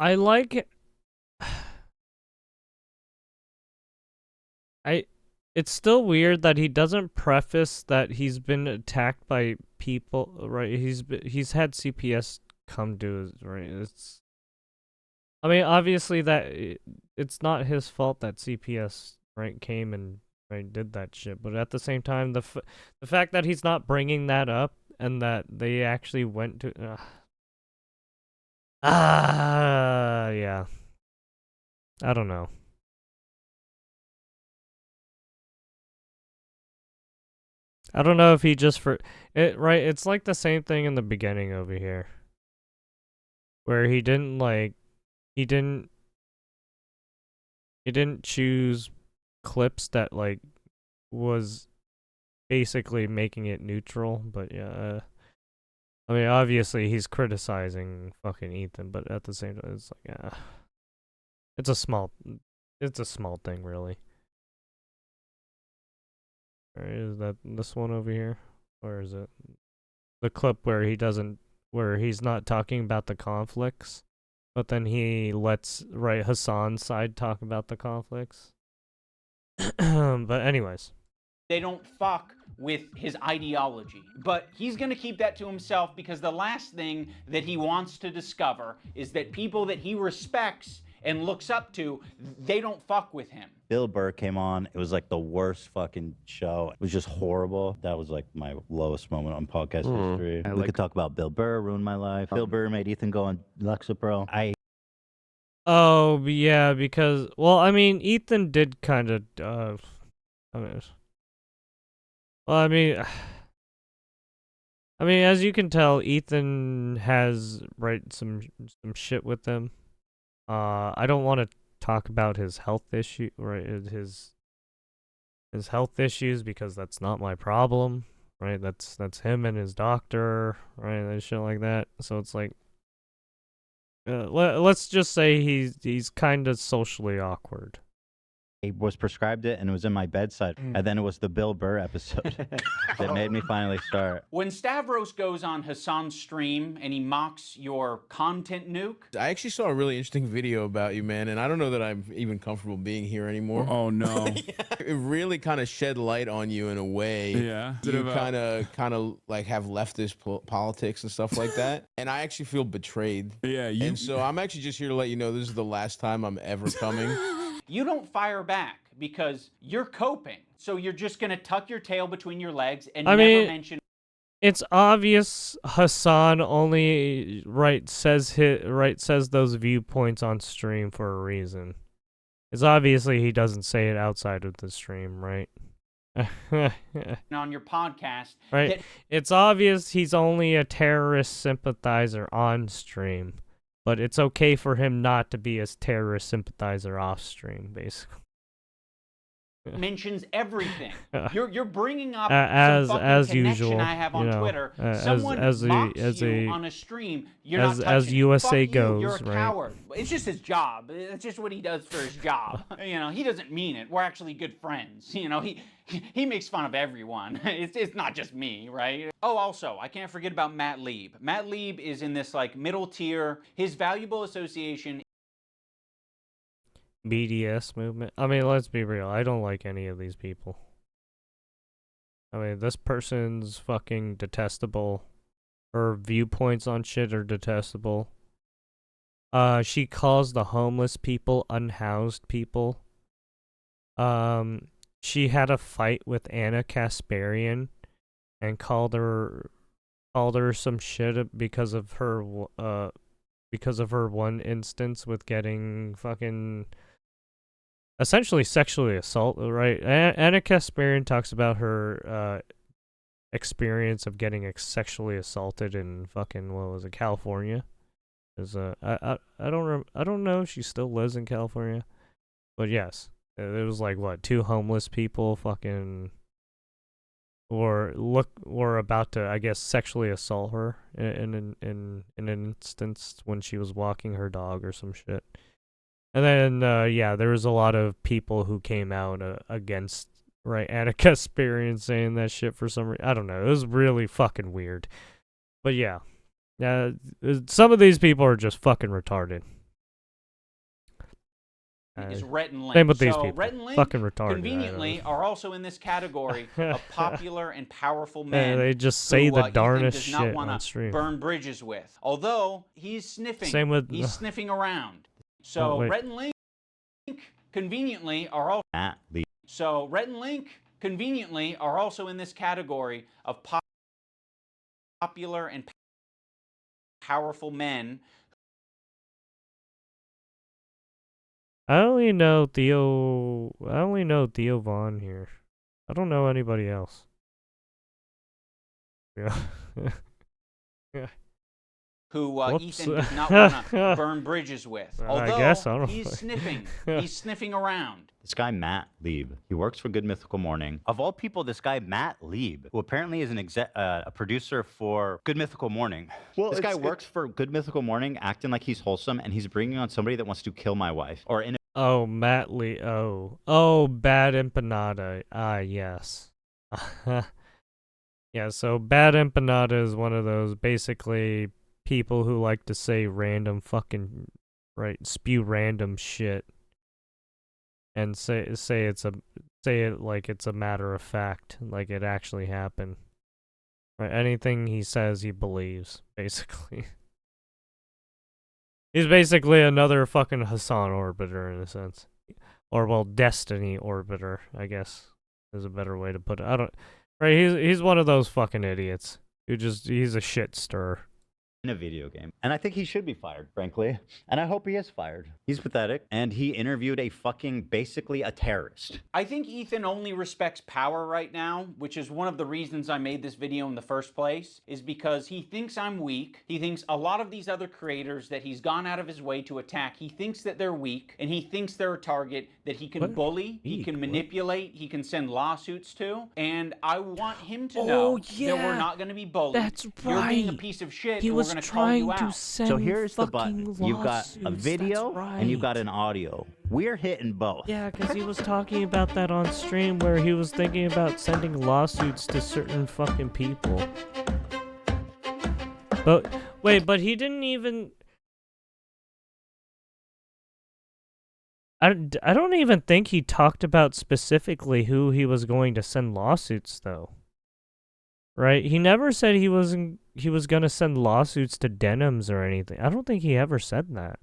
I like. It's still weird that he doesn't preface that he's been attacked by people. Right? He's had CPS come to his right. I mean, obviously it's not his fault that CPS right came and right did that shit. But at the same time, the fact that he's not bringing that up and that they actually went to. Yeah. I don't know. I don't know if he just right, it's like the same thing in the beginning over here. Where he didn't choose clips that like was basically making it neutral, but yeah. I mean, obviously he's criticizing fucking Ethan, but at the same time it's like it's a small thing really. Alright, is that this one over here? Or is it the clip where he's not talking about the conflicts, but then he lets Hassan's side talk about the conflicts? But anyways. they don't fuck with his ideology. But he's going to keep that to himself because the last thing that he wants to discover is that people that he respects and looks up to, they don't fuck with him. Bill Burr came on. It was like the worst fucking show. It was just horrible. That was like my lowest moment on podcast history. We could talk about Bill Burr ruined my life. Bill Burr made Ethan go on Lexapro. Oh, yeah, because, well, I mean, Ethan did kind of, I mean, as you can tell, Ethan has, some shit with him. I don't want to talk about his health issue, his health issues, because that's not my problem, right? That's him and his doctor, right? And shit like that. So it's like, let's just say he's kind of socially awkward. I was prescribed it, and it was in my bedside. And then it was the Bill Burr episode that made me finally start. When Stavros goes on Hassan's stream and he mocks your content nuke, I actually saw a really interesting video about you, man, and I don't know that I'm even comfortable being here anymore. Oh no! It really kind of shed light on you in a way. Yeah, you kind of like have leftist politics and stuff like that, and I actually feel betrayed. Yeah, and so I'm actually just here to let you know this is the last time I'm ever coming. you don't fire back because you're coping. So you're just going to tuck your tail between your legs and never mention. It's obvious Hassan only says those viewpoints on stream for a reason. It's obviously he doesn't say it outside of the stream, right? on your podcast. Right. It's obvious he's only a terrorist sympathizer on stream. But it's okay for him not to be a terrorist sympathizer off stream, basically. Mentions everything. You're bringing up as some fucking connection usual, I have on Twitter. Someone as mocks you on a stream. You're not touching as it. USA Fuck goes, you, you're a right? coward. It's just his job. It's just what he does for his job. He doesn't mean it. We're actually good friends. He makes fun of everyone. It's not just me, right? Oh, also, I can't forget about Matt Lieb. Matt Lieb is in this middle tier. His valuable association. BDS movement. I mean, let's be real. I don't like any of these people. I mean, this person's fucking detestable. Her viewpoints on shit are detestable. She calls the homeless people unhoused people. She had a fight with Anna Kasparian and called her some shit because of her one instance with getting fucking essentially sexually assaulted, right? Anna Kasparian talks about her experience of getting sexually assaulted in fucking, California. Cause I don't know if she still lives in California, but yes, it was like what, 2 homeless people fucking were about to, I guess, sexually assault her in an instance when she was walking her dog or some shit. And then yeah, there was a lot of people who came out against Annika Sperian saying that shit for some reason. I don't know. It was really fucking weird. But yeah. Some of these people are just fucking retarded. Is Rhett and Link. Same with these so people. Rhett and Link Fucking retarded. conveniently are also in this category of popular and powerful men. They just say who, the Ethan darnest does shit not wanna on stream. burn bridges with. Although he's sniffing. Same with he's sniffing around. So wait. Rhett and Link conveniently are all. So Rhett and Link conveniently are also in this category of popular and powerful men. I only know Theo Vaughn here. I don't know anybody else. Yeah. Yeah. Who Ethan does not want to burn bridges with. Although I guess, I don't he's know. sniffing. He's sniffing around. This guy, Matt Lieb, he works for Good Mythical Morning. Of all people, this guy, Matt Lieb, who apparently is a producer for Good Mythical Morning. Well, this guy works for Good Mythical Morning, acting like he's wholesome, and he's bringing on somebody that wants to kill my wife. Or in Oh, Matt Lee. Oh, Bad Empanada. Ah, yes. Yeah, so Bad Empanada is one of those basically people who like to say random fucking, spew random shit. And say it like it's a matter of fact, like it actually happened. Right, anything he says he believes, basically. He's basically another fucking Hassan Orbiter in a sense. Or, well, Destiny Orbiter, I guess, is a better way to put it. He's one of those fucking idiots he's a shit stirrer. a video game. And I think he should be fired, frankly. And I hope he is fired. He's pathetic. And he interviewed basically a terrorist. I think Ethan only respects power right now, which is one of the reasons I made this video in the first place, is because he thinks I'm weak. He thinks a lot of these other creators that he's gone out of his way to attack, he thinks that they're weak, and he thinks they're a target that he can bully, he can manipulate, he can send lawsuits to, and I want him to know that we're not going to be bullied. That's You're being a right. piece of shit, He and was we're going to call you trying to out. send So here's the fucking button. You've got a lawsuits, video that's and you've got right. an audio. We're hitting both. Yeah, because he was talking about that on stream where he was thinking about sending lawsuits to certain fucking people. But, wait, but he didn't even... I don't even think he talked about specifically who he was going to send lawsuits, though. Right? He never said he was going to send lawsuits to Denims or anything. I don't think he ever said that.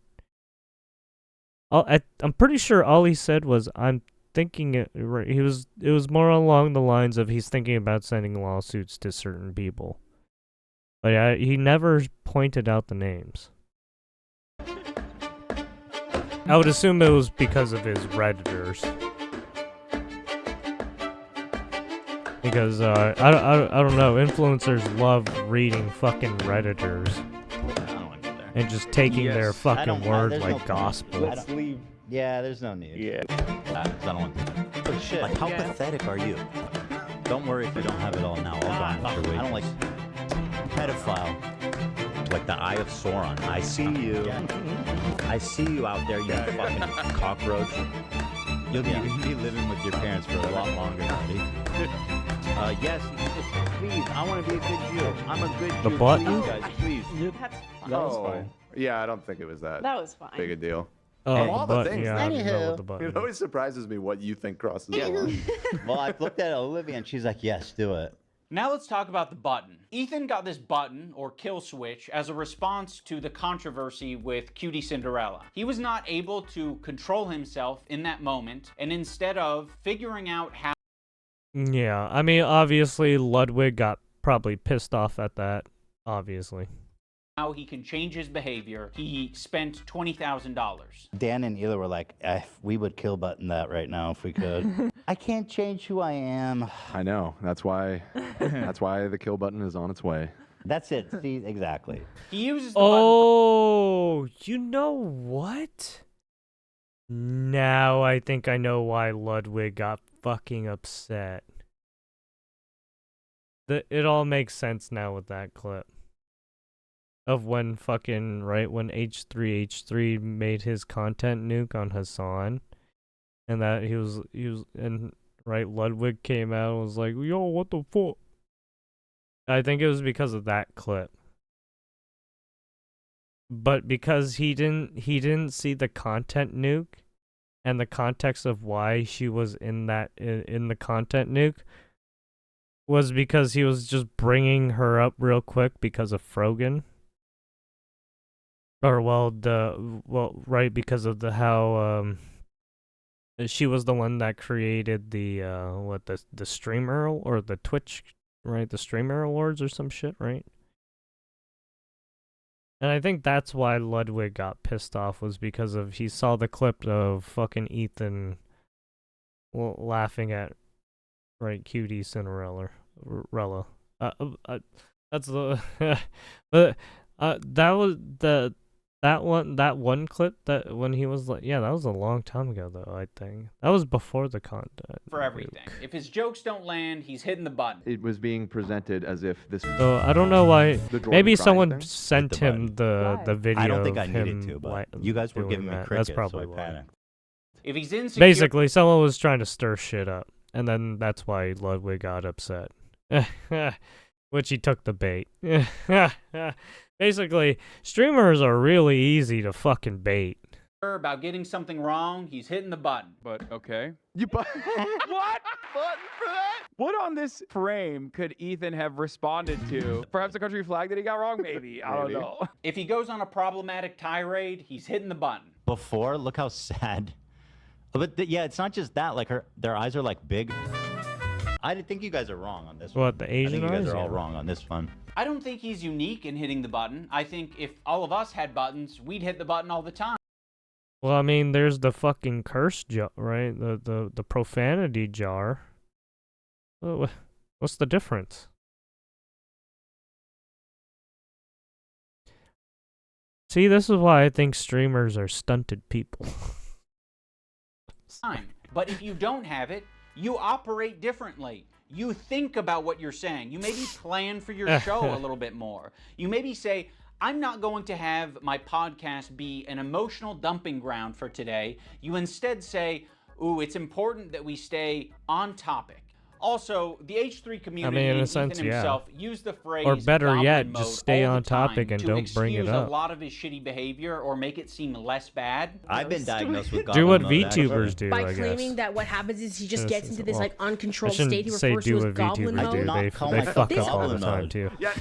I'm pretty sure all he said was, I'm thinking it, right, it was more along the lines of he's thinking about sending lawsuits to certain people. But yeah, he never pointed out the names. I would assume it was because of his Redditors. Because, I don't know, influencers love reading fucking Redditors. And just taking their fucking word like gospel. Yeah, there's no need. Yeah. I don't want to. But shit, like, how pathetic are you? Don't worry if you don't have it all now. I'll garnish your wages. I don't like pedophile. Like the Eye of Sauron. I see you. I see you out there, you fucking cockroach. You'll be living with your parents for a lot longer, buddy. Yes, please. I want to be a good Jew. I'm a good Jew. The button? Please, guys, please. That was fine. Yeah, I don't think it was that. That was fine. Big a deal. Oh, Of all the but- things, yeah, I don't know what the button it always surprises me what you think crosses the line. Well, I looked at Olivia and she's like, yes, do it. Now let's talk about the button. Ethan got this button, or kill switch, as a response to the controversy with Cutie Cinderella. He was not able to control himself in that moment, and instead of figuring out how Yeah, I mean, obviously, Ludwig got probably pissed off at that, obviously. he can change his behavior, he spent $20,000. Dan and Ela were like, we would kill button that right now if we could. I can't change who I am. I know. That's why the kill button is on its way. That's it. See, exactly. He uses the button. Oh, you know what? Now I think I know why Ludwig got fucking upset. It all makes sense now with that clip. Of when fucking, right, when H3 made his content nuke on Hassan. And that he was, and, right, Ludwig came out and was like, yo, what the fuck? I think it was because of that clip. But because he didn't see the content nuke and the context of why she was in the content nuke was because he was just bringing her up real quick because of Frogan. Or right, because of how she was the one that created the the streamer or the Twitch, right, the streamer awards or some shit, right? And I think that's why Ludwig got pissed off, was because of he saw the clip of fucking Ethan laughing at, right, cutie Cinderella. That's the but that was that one clip that when he was like, yeah, that was a long time ago though. I think that was before the content. For everything. If his jokes don't land, he's hitting the button. It was being presented as if this. So I don't know why. The Jordan Maybe Bryan someone thing? sent him the video. I don't think I of needed him to, but li- you guys were doing giving me that. crickets, That's probably so I why. panicked. If he's insecure, Basically, someone was trying to stir shit up, and then that's why Ludwig got upset. Which he took the bait. Basically, streamers are really easy to fucking bait. about getting something wrong, he's hitting the button. But okay. You what button for that? What on this frame could Ethan have responded to? Perhaps the country flag that he got wrong? Maybe. I don't know. If he goes on a problematic tirade, he's hitting the button. Before, look how sad. But yeah, it's not just that. Like their eyes are like big. I think you guys are wrong on this one. What, the Asian I think you guys eyes? are all Yeah. wrong on this one. I don't think he's unique in hitting the button. I think if all of us had buttons, we'd hit the button all the time. Well, I mean, there's the fucking curse jar, right? The profanity jar. What's the difference? See, this is why I think streamers are stunted people. But if you don't have it, you operate differently. You think about what you're saying. You maybe plan for your show a little bit more. You maybe say, I'm not going to have my podcast be an emotional dumping ground for today. You instead say, ooh, it's important that we stay on topic. Also, the H3 community in a and sense, Ethan yeah. himself use the phrase Or better goblin yet, mode just stay all the on topic time and to don't bring it excuse up. a lot of his shitty behavior or make it seem less bad. I've been diagnosed with Do goblin what mode, VTubers actually. do, By I guess. claiming that what happens is he just gets into this like I uncontrolled shouldn't state he say refers do to as what goblin VTubers mode. do. not call They myself fuck up all the goblin time mode. too. Yes,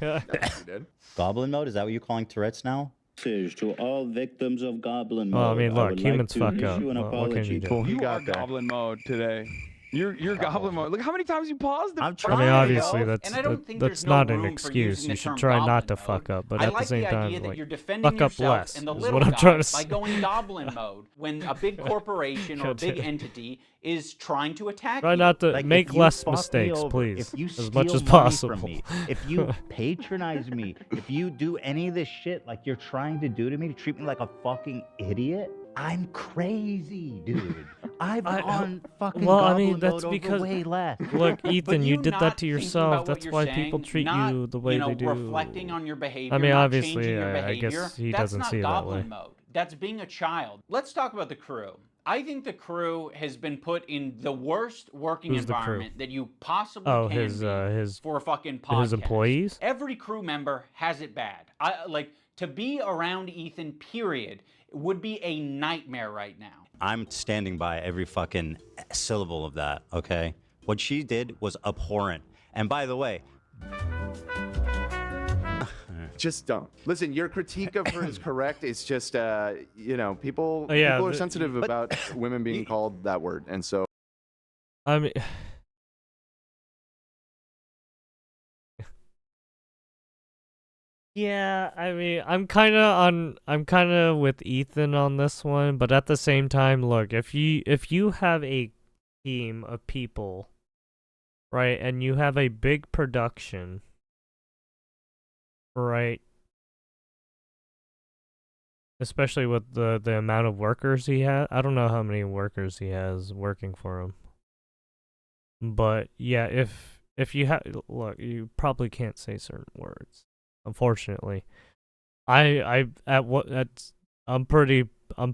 you did. Goblin mode? Is that what you're calling Tourette's now? To all victims of goblin Well, I mean, look, would humans like to fuck up. issue an What can you do? apology. You are goblin mode today. You're goblin mode. Look how many times you paused. I'm I trying. mean, obviously, And that's I don't think that's there's no not an room for excuse. using You the should term try not to goblin fuck mode. up, but I at like the same the time, idea that like, you're defending fuck up yourself less in the is little what I'm guy trying to by say. going goblin mode when a big corporation or a big Goddamn. entity is trying to attack Try you. not to Like, make if you less fuck me mistakes, over, please, if you as much steal as money possible. from me, if you patronize me, if you do any of this shit like you're trying to do to me, to treat me like a fucking idiot, I'm crazy, dude. I've on fucking Well, I goblin mean, that's mode over because way less. look, Ethan, you you did not that to thinking yourself. about what That's you're why saying, people treat not, you the way you know, they do. reflecting on your behavior, I mean, not obviously, changing your I behavior. guess he That's doesn't not see it that goblin way. mode. That's being a child. Let's talk about the crew. I think the crew has been put in the worst working Who's the crew? environment that you possibly Oh, can his be for a fucking podcast. his employees. Every crew member has it bad. To be around Ethan, period, would be a nightmare right now. I'm standing by every fucking syllable of that, okay? What she did was abhorrent. And by the way, Just don't. Listen, your critique of her is correct. It's just, you know, people, Oh, yeah, people are the- sensitive about women being called that word. And so. I mean, yeah, I mean, I'm kind of with Ethan on this one, but at the same time, look, if you have a team of people, right, and you have a big production, right? Especially with the amount of workers he has. I don't know how many workers he has working for him. But yeah, if you have look, you probably can't say certain words. Unfortunately, I'm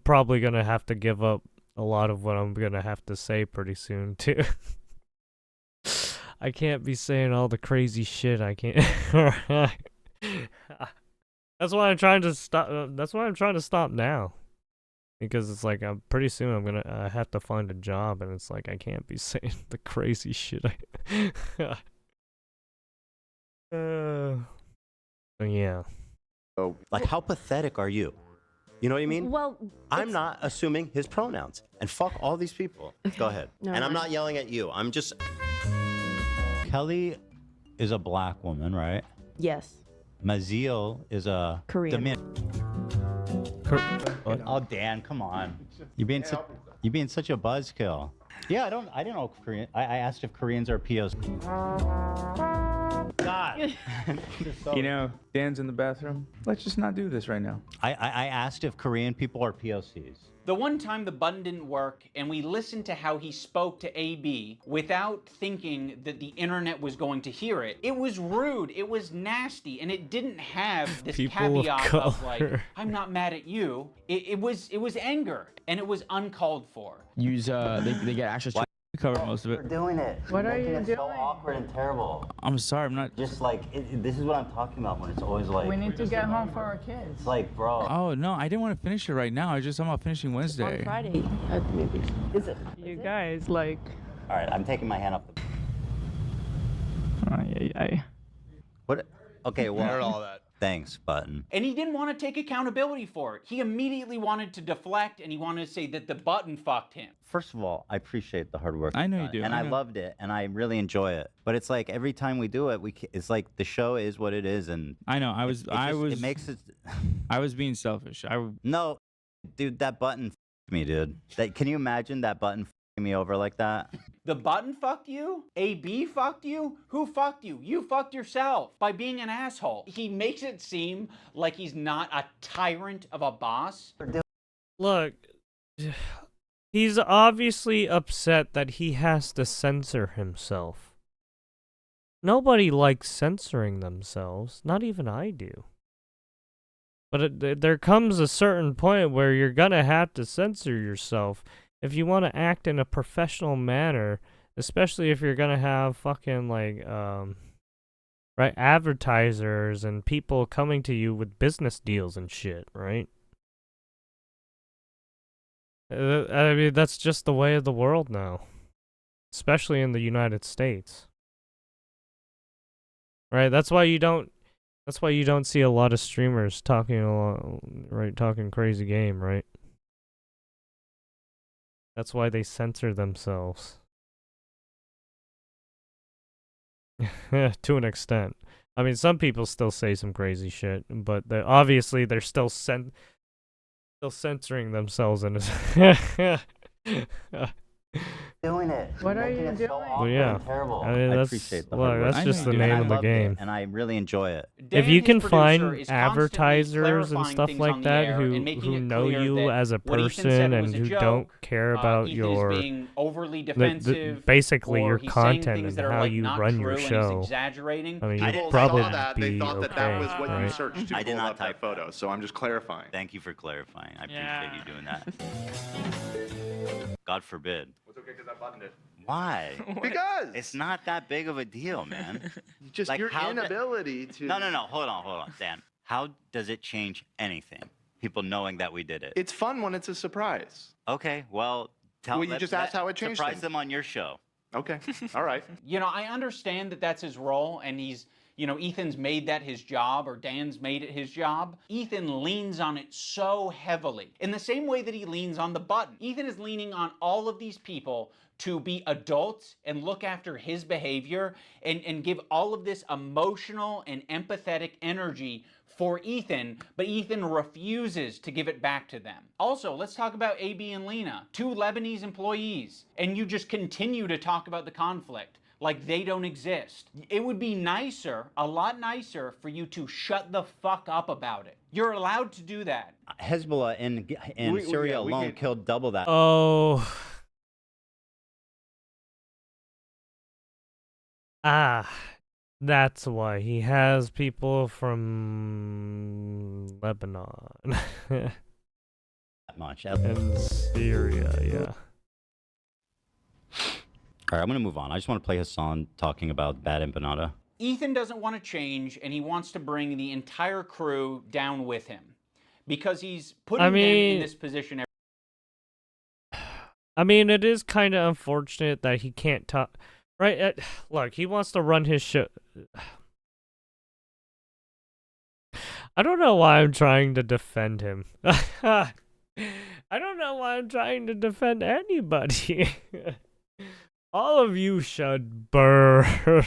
probably gonna have to give up a lot of what I'm gonna have to say pretty soon too. I can't be saying all the crazy shit. I can't. That's why I'm trying to stop. That's why I'm trying to stop now, because it's like pretty soon I'm gonna have to find a job, and it's like I can't be saying the crazy shit. Yeah. Oh, like how pathetic are you? You know what I mean? Well, I'm not assuming his pronouns, and fuck all these people. Go ahead. No, and I'm no. not yelling at you. I'm just. Kelly is a black woman, right? Yes. Maziel is a Korean. Oh, Dan, come on. You're being such a buzzkill. Yeah, I didn't know Korean. I asked if Koreans are POC. God. You know, Dan's in the bathroom. Let's just not do this right now. I asked if Korean people are POCs. The one time the button didn't work and we listened to how he spoke to AB without thinking that the internet was going to hear it, it was rude, it was nasty, and it didn't have this People of caveat of like, color. I'm not mad at you. It was anger, and it was uncalled for. Use they get access to cover most of We're it. doing it. What You're are making you it doing? so awkward and terrible. I'm sorry, I'm not. Just like, this is what I'm talking about when it's always like. We need to get home for our kids. It's like, bro. Oh no, I didn't want to finish it right now. I just I'm about finishing Wednesday. On Friday, maybe. Is it? You guys, like. All right, I'm taking my hand off the. What? Okay, well. I heard all that. Thanks, Button. And he didn't want to take accountability for it. He immediately wanted to deflect, and he wanted to say that the button fucked him. First of all, I appreciate the hard work. I know you've you done, do, and I I know. loved it, and I really enjoy it. But it's like every time we do it, it's like the show is what it is, and I know. it makes it. I was being selfish. No, dude, that button f***ed me, dude. Can you imagine that button f***ing me over like that? The button fucked you? AB fucked you? Who fucked you? You fucked yourself by being an asshole. He makes it seem like he's not a tyrant of a boss. Look, he's obviously upset that he has to censor himself. Nobody likes censoring themselves. Not even I do. But there comes a certain point where you're gonna have to censor yourself if you want to act in a professional manner, especially if you're gonna have fucking like right, advertisers and people coming to you with business deals and shit, right? I mean, that's just the way of the world now, especially in the United States. Right? That's why you don't see a lot of streamers talking crazy game, right? That's why they censor themselves. To an extent. I mean, some people still say some crazy shit, but obviously they're still censoring themselves in a Doing it. What are you doing? Well, yeah. Terrible. I mean, I that's, appreciate the look, hard work. that's just the And name I of the loved it, game. and I really enjoy it. If you Dan, can his producer, find is constantly advertisers and clarifying stuff things like on the that air and making who it know clear you that as a what Ethan said person and was a who joke, don't care about Ethan your is being overly defensive, basically or your he's saying content things and that are, how like, you not run true your and he's show. exaggerating. I mean, I you'd didn't probably saw that. They be thought that that was what you right? searched to I did pull not up that type photo, so I'm just clarifying. Thank you for clarifying. I appreciate Yeah. you doing that. God forbid. It's okay because I buttoned it. Why? Because It's not that big of a deal, man. just Like, your how inability to. No. Hold on, Dan. How does it change anything? People knowing that we did it. It's fun when it's a surprise. Okay, well, Well, you just asked how it changed Surprise things. them on your show. Okay. All right. You know, I understand that that's his role, and he's, you know, Ethan's made that his job, or Dan's made it his job. Ethan leans on it so heavily, in the same way that he leans on the button. Ethan is leaning on all of these people to be adults and look after his behavior and give all of this emotional and empathetic energy for Ethan, but Ethan refuses to give it back to them. Also, let's talk about AB and Lena, two Lebanese employees, and you just continue to talk about the conflict. like they don't exist. It would be nicer, a lot nicer, for you to shut the fuck up about it. You're allowed to do that. Hezbollah in Syria alone killed double that. Oh. Ah. That's why he has people from Lebanon. That much. And Syria, yeah. All right, I'm going to move on. I just want to play Hassan talking about bad empanada. Ethan doesn't want to change, and he wants to bring the entire crew down with him because he's putting them in this position. I mean, it is kind of unfortunate that he can't talk. Right? Look, he wants to run his show. I don't know why I'm trying to defend him. I don't know why I'm trying to defend anybody. All of you should burn.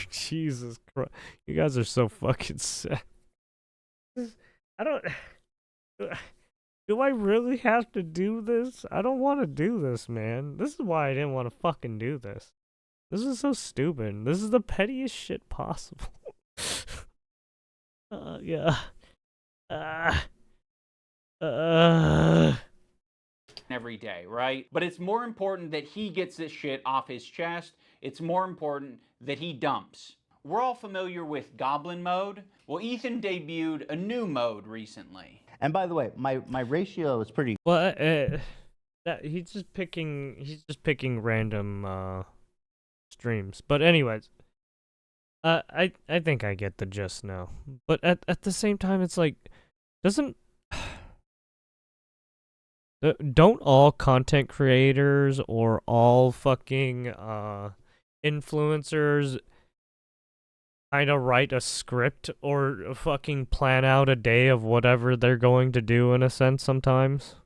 Jesus Christ. You guys are so fucking sad. I don't... Do I really have to do this? I don't want to do this, man. This is why I didn't want to fucking do this. This is so stupid. This is the pettiest shit possible. Yeah. Every day, right? But it's more important that he gets this shit off his chest. It's more important that he dumps. We're all familiar with Goblin Mode. Well, Ethan debuted a new mode recently. And by the way, my ratio is pretty. Well, he's just picking random streams. But anyways, I think I get the gist now. But at the same time, it's like, don't all content creators or all fucking influencers kind of write a script or fucking plan out a day of whatever they're going to do in a sense sometimes?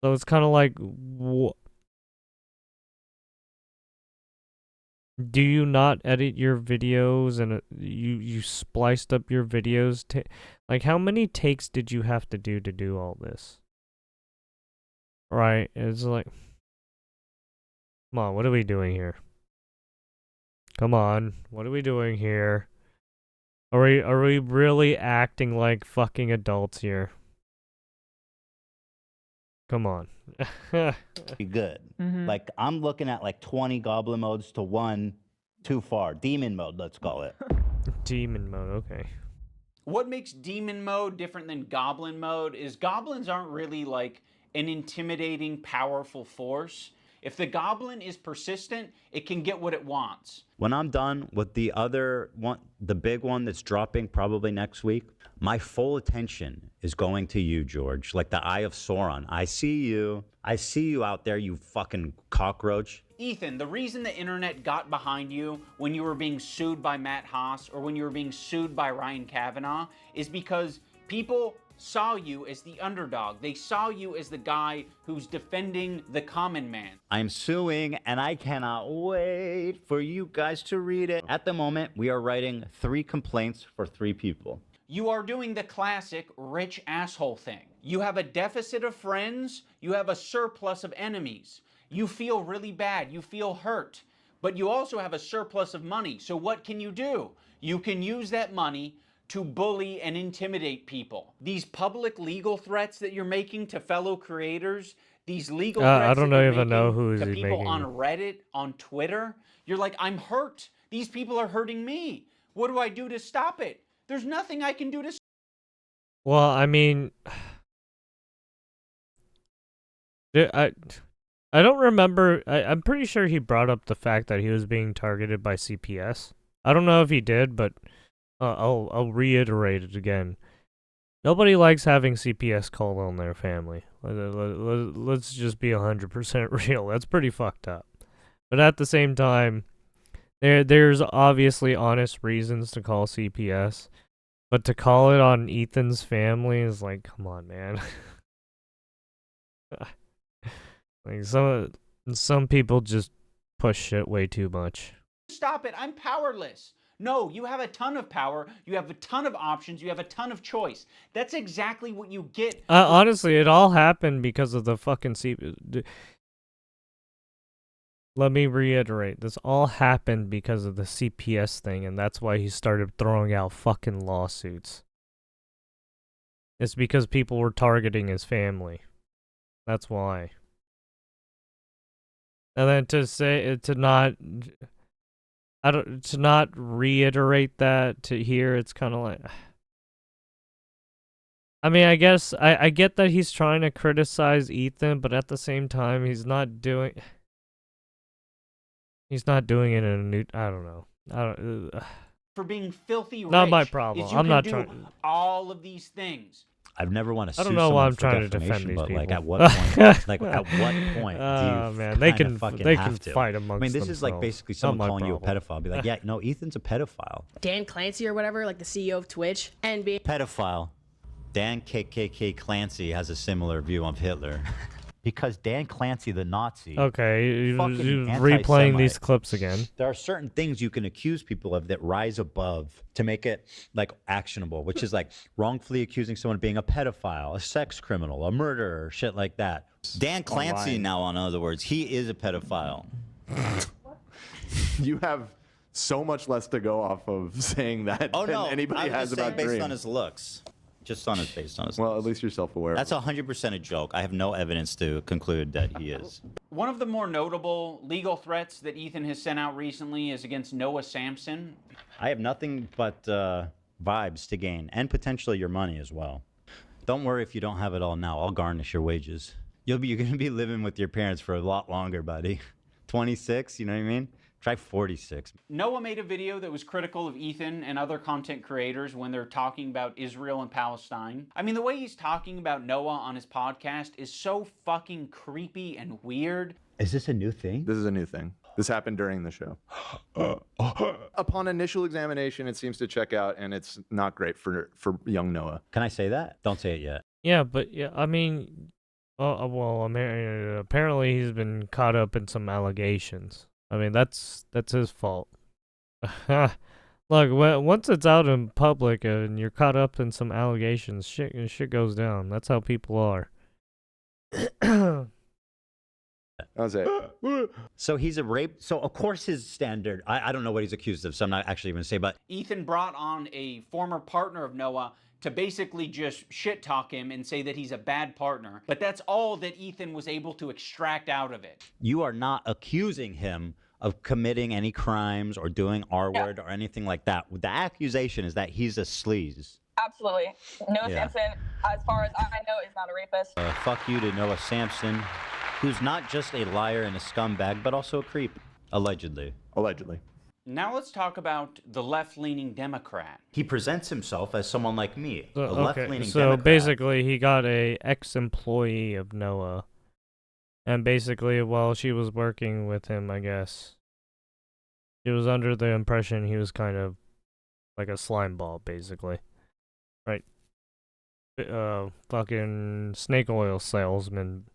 So it's kind of like, do you not edit your videos and you spliced up your videos? Like, how many takes did you have to do all this? Right? It's like, come on, what are we doing here? Come on, what are we doing here? Are we really acting like fucking adults here? Come on. Good. Like, I'm looking at like 20 goblin modes to one too far. Demon mode, let's call it. Demon mode, okay. What makes demon mode different than goblin mode is goblins aren't really like an intimidating, powerful force. If the goblin is persistent, it can get what it wants. When I'm done with the other one, the big one that's dropping probably next week, my full attention is going to you, George. Like the Eye of Sauron. I see you. I see you out there, you fucking cockroach. Ethan, the reason the internet got behind you when you were being sued by Matt Haas or when you were being sued by Ryan Kavanaugh is because people saw you as the underdog. They saw you as the guy who's defending the common man. I'm suing, and I cannot wait for you guys to read it. At the moment, we are writing 3 complaints for 3 people. You are doing the classic rich asshole thing. You have a deficit of friends, you have a surplus of enemies. You feel really bad, you feel hurt, but you also have a surplus of money. So what can you do? You can use that money to bully and intimidate people. These public legal threats that you're making to fellow creators, these legal threats I don't that you're even know who is to he people making. on Reddit, on Twitter, you're like, I'm hurt. These people are hurting me. What do I do to stop it? There's nothing I can do to. Well, I mean, I don't remember. I'm pretty sure he brought up the fact that he was being targeted by CPS. I don't know if he did, but I'll reiterate it again. Nobody likes having CPS call on their family. Let's just be 100% real. That's pretty fucked up. But at the same time, there's obviously honest reasons to call CPS, but to call it on Ethan's family is like, come on, man. Like some people just push shit way too much. Stop it. I'm powerless. No, you have a ton of power. You have a ton of options. You have a ton of choice. That's exactly what you get. Honestly, it all happened because of the fucking let me reiterate. This all happened because of the CPS thing, and that's why he started throwing out fucking lawsuits. It's because people were targeting his family. That's why. And then to not reiterate that to here, it's kind of like, I mean, I guess I get that he's trying to criticize Ethan, but at the same time, he's not doing it in a new, I don't know. For being filthy rich. Not my problem. Is you I'm can not do trying. all of these things. I've never want to I sue don't know someone why I'm for trying to defamation, defend these but like people. at what point? Like at what point do Oh, you man, they kinda can fucking they have can to? fight I mean, amongst this is like themselves. basically Not someone my calling you a problem. pedophile. Be like, yeah, no, Ethan's a pedophile. Dan Clancy or whatever, like the CEO of Twitch, and being Pedophile. Dan KKK Clancy has a similar view of Hitler. Because Dan Clancy, the Nazi, Okay, you fucking replaying these anti-Semite. clips again. There are certain things you can accuse people of that rise above to make it like actionable, which is like wrongfully accusing someone of being a pedophile, a sex criminal, a murderer, shit like that. Dan Clancy Online. now, in other words, he is a pedophile. You have so much less to go off of saying that Oh than no, anybody I'm has just saying about based Dream. on his looks. Just on his based on his Well, at least you're self-aware. That's 100% a joke. I have no evidence to conclude that he is. One of the more notable legal threats that Ethan has sent out recently is against Noah Sampson. I have nothing but vibes to gain, and potentially your money as well. Don't worry if you don't have it all now. I'll garnish your wages. You're going to be living with your parents for a lot longer, buddy. 26, you know what I mean? Try 46. Noah made a video that was critical of Ethan and other content creators when they're talking about Israel and Palestine. I mean, the way he's talking about Noah on his podcast is so fucking creepy and weird. Is this a new thing? This is a new thing. This happened during the show. Upon initial examination, it seems to check out, and it's not great for young Noah. Can I say that? Don't say it yet. Yeah, but yeah, I mean, well, apparently he's been caught up in some allegations. I mean, that's his fault. Look, once it's out in public and you're caught up in some allegations, shit goes down. That's how people are. That's it. So he's a rape. So of course his standard. I don't know what he's accused of, so I'm not actually going to say. But Ethan brought on a former partner of Noah to basically just shit talk him and say that he's a bad partner. But that's all that Ethan was able to extract out of it. you are not accusing him of committing any crimes or doing R-word or anything like that. The accusation is that he's a sleaze. Absolutely. Noah Yeah. Sampson, as far as I know, is not a rapist. Fuck you to Noah Sampson, who's not just a liar and a scumbag, but also a creep, allegedly. Allegedly. Now let's talk about the left-leaning Democrat. He presents himself as someone like me, a Okay, left-leaning so Democrat. basically he got a ex-employee of Noah, and basically while she was working with him, I guess, she was under the impression he was kind of like a slime ball, basically, right? Fucking snake oil salesman,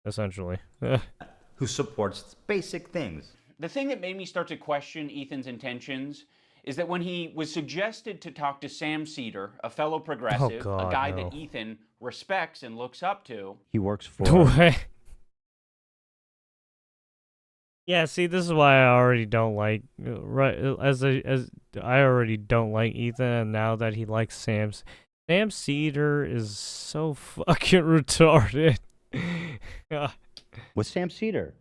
essentially. Who supports basic things. The thing that made me start to question Ethan's intentions is that when he was suggested to talk to Sam Cedar, a fellow progressive, God, a guy no. that Ethan respects and looks up to, He works for... Yeah, see, this is why I already don't like as I already don't like Ethan, and now that he likes Sam Cedar is so fucking retarded. With Sam Cedar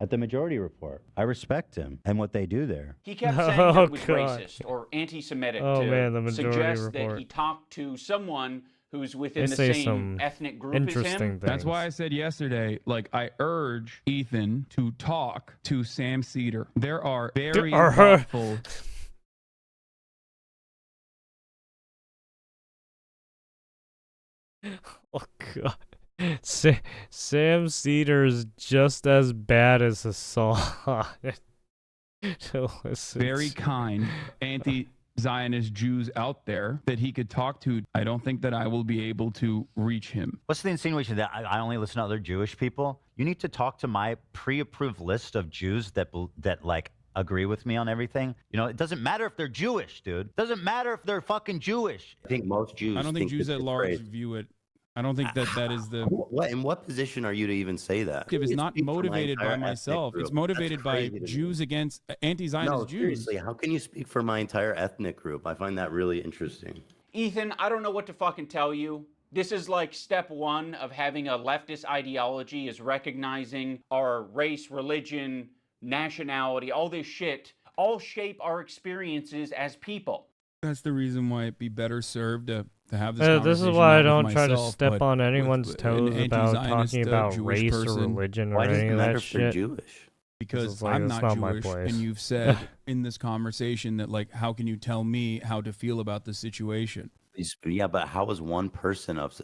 at the Majority Report. I respect him and what they do there. he kept saying that it was God. racist or anti-Semitic Oh, to man, the Majority suggest that Report. he talked to someone who's within They the say same some ethnic group as interesting him. That's why I said yesterday, like, I urge Ethan to talk to Sam Cedar. There are very thoughtful... Oh god. Sam Cedar is just as bad as Hassan. To listen very to. kind anti-Zionist Jews out there that he could talk to. I don't think that I will be able to reach him. What's the insinuation that I only listen to other Jewish people? You need to talk to my pre-approved list of Jews that like agree with me on everything. You know, it doesn't matter if they're Jewish, dude. It doesn't matter if they're fucking Jewish. I think most Jews. I don't think Jews this at is large crazy. view it. I don't think that is the. What in what position are you to even say that? Is not motivated by myself. It's motivated by Jews against anti-Zionist No, Jews. seriously, how can you speak for my entire ethnic group? I find that really interesting. Ethan, I don't know what to fucking tell you. This is like step one of having a leftist ideology, is recognizing our race, religion, nationality, all this shit, all shape our experiences as people. That's the reason why it'd be better served to have this conversation. This is why I not don't with try to myself, step but on anyone's with toes an about anti-Zionist, talking about Jewish race person. or religion Why or does any it of matter that if they're shit. Jewish? Because like, I'm that's not not my Jewish, place. and you've said in this conversation that, like, how can you tell me how to feel about the situation? Yeah, but how is one person of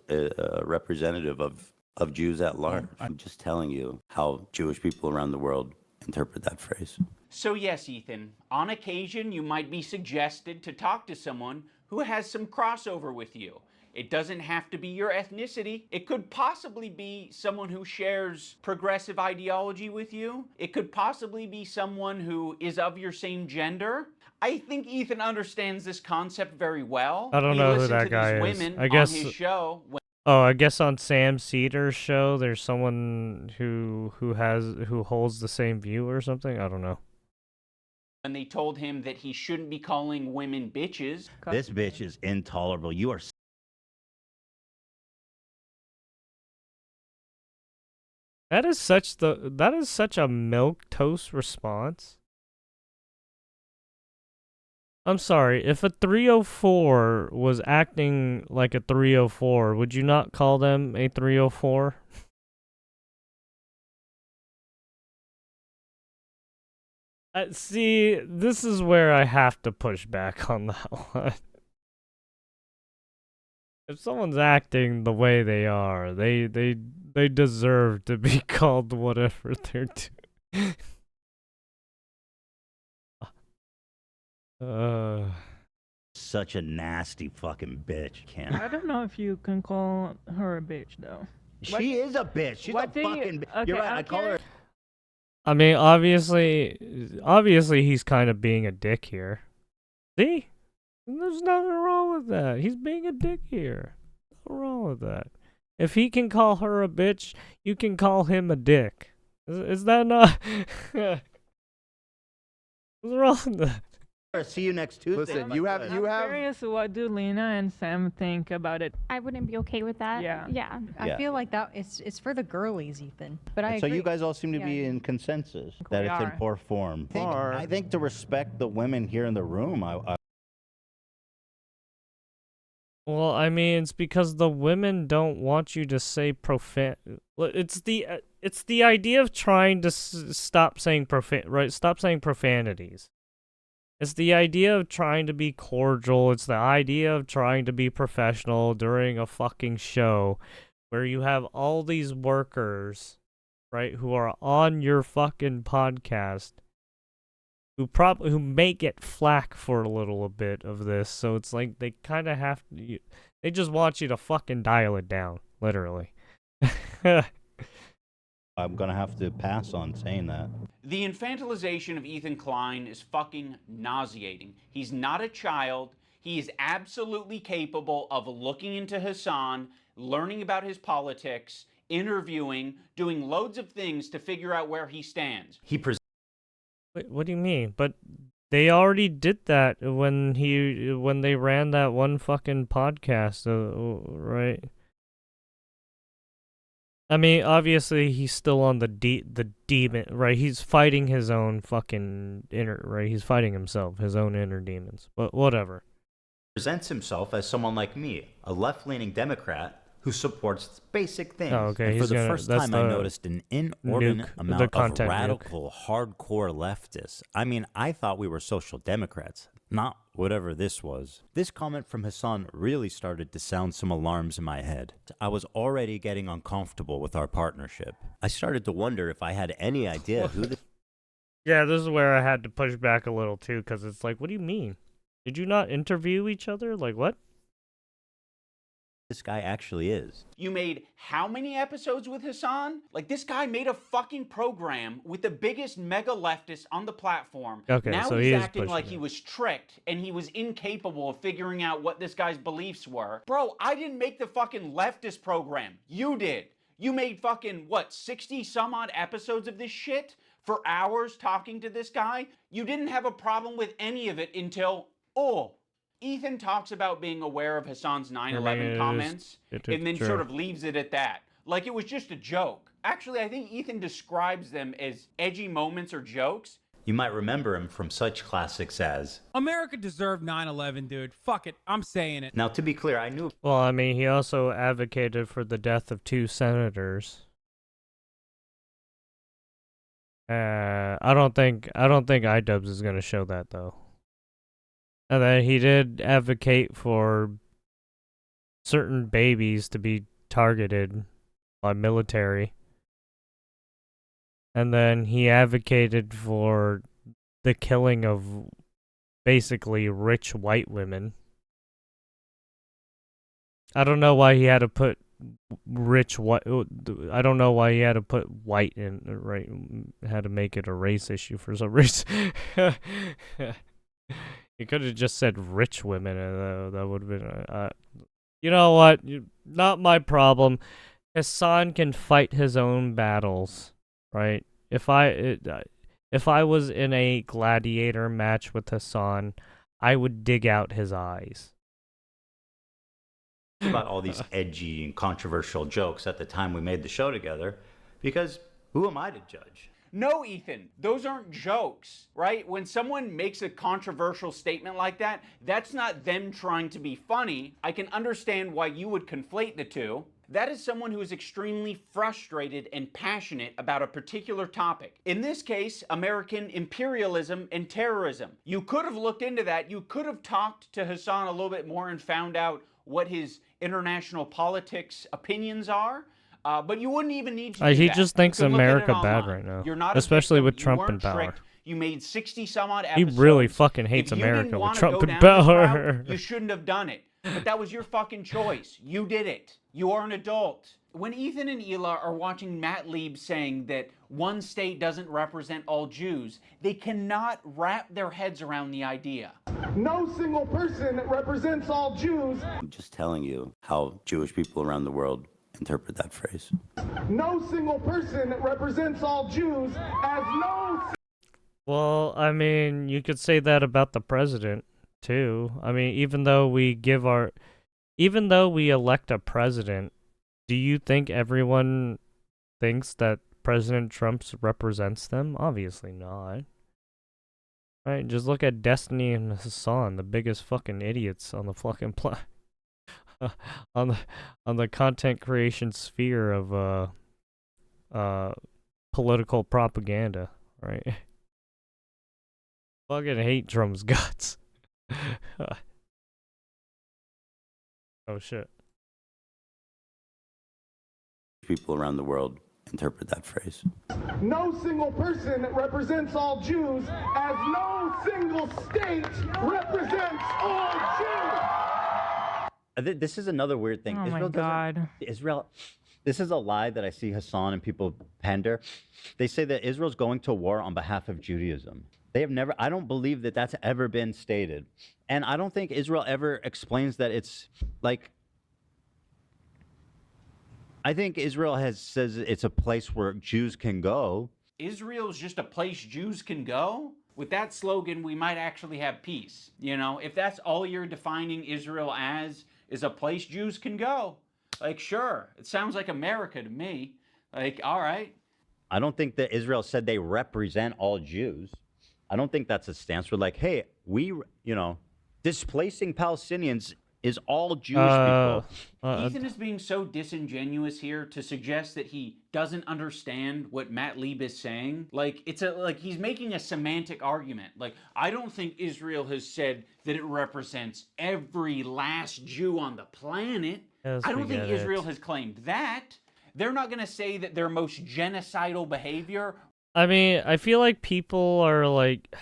representative of Jews at large? I'm just telling you how Jewish people around the world interpret that phrase. So yes, Ethan, on occasion you might be suggested to talk to someone who has some crossover with you. It doesn't have to be your ethnicity. It could possibly be someone who shares progressive ideology with you. It could possibly be someone who is of your same gender. I think Ethan understands this concept very well. I don't He know who listened that to guy these is. women I guess. on his show. Oh, I guess on Sam Cedar's show, there's someone who holds the same view or something. I don't know. And they told him that he shouldn't be calling women bitches. This bitch is intolerable. You are. That is such a milquetoast response. I'm sorry, if a 304 was acting like a 304, would you not call them a 304? See, this is where I have to push back on that one. If someone's acting the way they are, they deserve to be called whatever they're doing. Such a nasty fucking bitch, Ken. I don't know if you can call her a bitch though. She is a bitch. She's a what do you- fucking bitch. okay, You're right. I'm I call her. I mean, obviously he's kind of being a dick here. See? There's nothing wrong with that. He's being a dick here. Nothing wrong with that. If he can call her a bitch, you can call him a dick. Is that not? What's wrong with that? See you next Tuesday. Listen, I'm curious, what do Lena and Sam think about it? I wouldn't be okay with that. Yeah. Yeah. Yeah. I feel like that it's for the girlies, Ethan. But I So agree. you guys all seem to Yeah. be in consensus that We it's in are. poor form. I think to respect the women here in the room, Well, I mean, it's because the women don't want you to say profan. It's the idea of trying to stop saying Stop saying profanities. It's the idea of trying to be cordial. It's the idea of trying to be professional during a fucking show where you have all these workers, right, who are on your fucking podcast who may get flack for a little bit of this. So it's like they kind of have to, they just want you to fucking dial it down, literally. I'm gonna have to pass on saying that. The infantilization of Ethan Klein is fucking nauseating. He's not a child. He is absolutely capable of looking into Hassan, learning about his politics, interviewing, doing loads of things to figure out where he stands. Wait, what do you mean? But they already did that when they ran that one fucking podcast, right? I mean, obviously he's still on the demon, right? He's fighting his own fucking right? He's fighting himself, his own inner demons. But whatever. Presents himself as someone like me, a left-leaning Democrat who supports basic things. Oh, okay. And for the first time, I noticed an inordinate amount of content nuke. radical, hardcore leftists. I mean, I thought we were social democrats, not whatever this was. This comment from Hassan really started to sound some alarms in my head. I was already getting uncomfortable with our partnership. I started to wonder if I had any idea who the... Yeah, this is where I had to push back a little too, because it's like, what do you mean? Did you not interview each other? Like, what? this guy actually is. You made how many episodes with Hassan? Like, this guy made a fucking program with the biggest mega leftist on the platform. Okay, now so he's he is acting like pushing he it. was tricked and he was incapable of figuring out what this guy's beliefs were. Bro, I didn't make the fucking leftist program. You did. You made fucking, what, 60 some odd episodes of this shit for hours talking to this guy? You didn't have a problem with any of it until, Ethan talks about being aware of Hassan's 9/11 comments and then sort of leaves it at that. Like it was just a joke. Actually, I think Ethan describes them as edgy moments or jokes. You might remember him from such classics as... America deserved 9/11, dude. Fuck it. I'm saying it. Now, to be clear, I knew... Well, I mean, he also advocated for the death of 2 senators. I don't think iDubbbz is gonna show that though. And then he did advocate for certain babies to be targeted by military. And then he advocated for the killing of basically rich white women. I don't know why he had to put rich white. I don't know why he had to put white in, right? Had to make it a race issue for some reason. He could have just said rich women, and that would have been. You know what? Not my problem. Hassan can fight his own battles, right? If I was in a gladiator match with Hassan, I would dig out his eyes. About all these edgy and controversial jokes at the time we made the show together, because who am I to judge? No, Ethan, those aren't jokes, right? When someone makes a controversial statement like that, that's not them trying to be funny. I can understand why you would conflate the two. That is someone who is extremely frustrated and passionate about a particular topic. In this case, American imperialism and terrorism. You could have looked into that. You could have talked to Hassan a little bit more and found out what his international politics opinions are. But you wouldn't even need to do He that. just thinks You can look at it America bad online. right now, You're not a especially victim. with You Trump weren't in power. tricked. You made 60 some odd He episodes. really fucking hates If you America didn't with wanna Trump go in down this power. route, you shouldn't have done it. But that was your fucking choice. You did it. You are an adult. When Ethan and Hila are watching Matt Lieb saying that one state doesn't represent all Jews, they cannot wrap their heads around the idea. No single person represents all Jews. I'm just telling you how Jewish people around the world interpret that phrase. No single person represents all Jews as no... Well, I mean, you could say that about the president, too. I mean, even though we elect a president, do you think everyone thinks that President Trump represents them? Obviously not. Right? Just look at Destiny and Hassan, the biggest fucking idiots on the fucking on the content creation sphere of political propaganda, right? Fucking hate Trump's guts. Oh shit. People around the world interpret that phrase. No single person represents all Jews as no single state represents all Jews. This is another weird thing. Oh my God. Israel, this is a lie that I see Hassan and people pander. They say that Israel's going to war on behalf of Judaism. They have never, I don't believe that that's ever been stated. And I don't think Israel ever explains that it's like, I think Israel says it's a place where Jews can go. Israel's just a place Jews can go? With that slogan, we might actually have peace. You know, if that's all you're defining Israel as, is a place Jews can go. Like, sure, it sounds like America to me. Like, all right. I don't think that Israel said they represent all Jews. I don't think that's a stance. We're like, hey, displacing Palestinians is all Jewish people. Ethan is being so disingenuous here to suggest that he doesn't understand what Matt Lieb is saying. Like, he's making a semantic argument. Like, I don't think Israel has said that it represents every last Jew on the planet. Yes, I don't we think get Israel it. has claimed that. They're not going to say that their most genocidal behavior. I mean, I feel like people are like...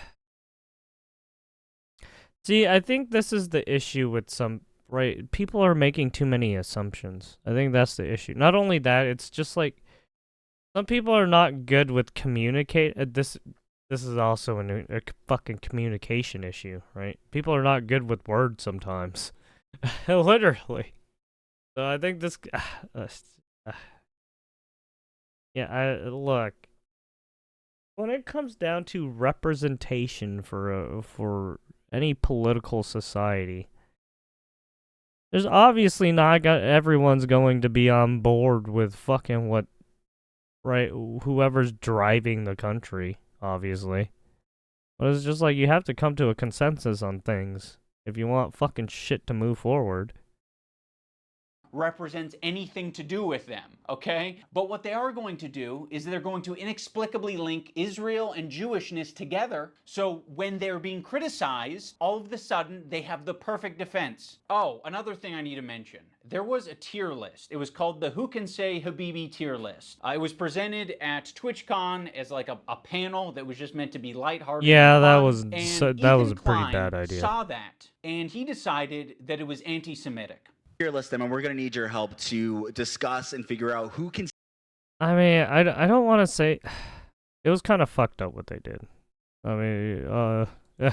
See, I think this is the issue with some right? People are making too many assumptions. I think that's the issue. Not only that, it's just like some people are not good with communicate. This is also a fucking communication issue, right? People are not good with words sometimes, literally. So I think this. Yeah, look. When it comes down to representation for any political society, there's obviously not everyone's going to be on board with fucking what, right? Whoever's driving the country, obviously. But it's just like you have to come to a consensus on things if you want fucking shit to move forward. Represents anything to do with them, okay? But what they are going to do is they're going to inexplicably link Israel and Jewishness together, so when they're being criticized, all of a sudden they have the perfect defense. Oh, another thing I need to mention. There was a tier list. It was called the Who Can Say Habibi tier list. It was presented at TwitchCon as like a panel that was just meant to be lighthearted. Yeah, and that fun. was And that was Ethan a pretty Klein bad idea. saw that, and he decided that it was anti-Semitic. Tier list them, and we're going to need your help to discuss and figure out who can I mean, I don't want to say it was kind of fucked up what they did. I mean,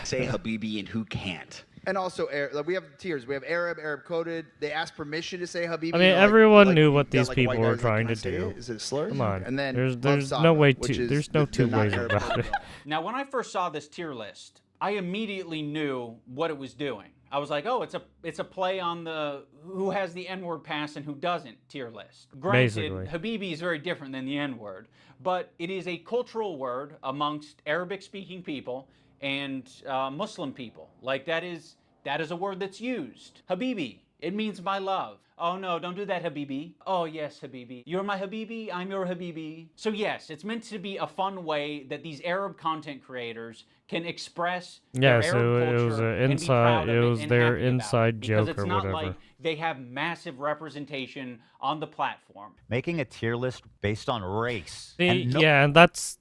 say Habibi and who can't. And also, we have tiers. We have Arab coded. They ask permission to say Habibi. I mean, everyone knew what these people were trying to do. Is it a slur? Come on, And then there's no way to. There's no two ways about it. Now, when I first saw this tier list, I immediately knew what it was doing. I was like, oh, it's a play on the who has the N-word pass and who doesn't tier list. Granted, Basically. Habibi is very different than the N-word, but it is a cultural word amongst Arabic-speaking people and Muslim people. Like that is a word that's used. Habibi, it means my love. Oh no, don't do that, Habibi. Oh yes, Habibi. You're my Habibi, I'm your Habibi. So yes, it's meant to be a fun way that these Arab content creators can express their Yeah, Arab so culture it was an and be proud inside. of It was and their happy about it, inside because joke it's or not whatever. like they have massive representation on the platform. Making a tier list based on race. Yeah, and that's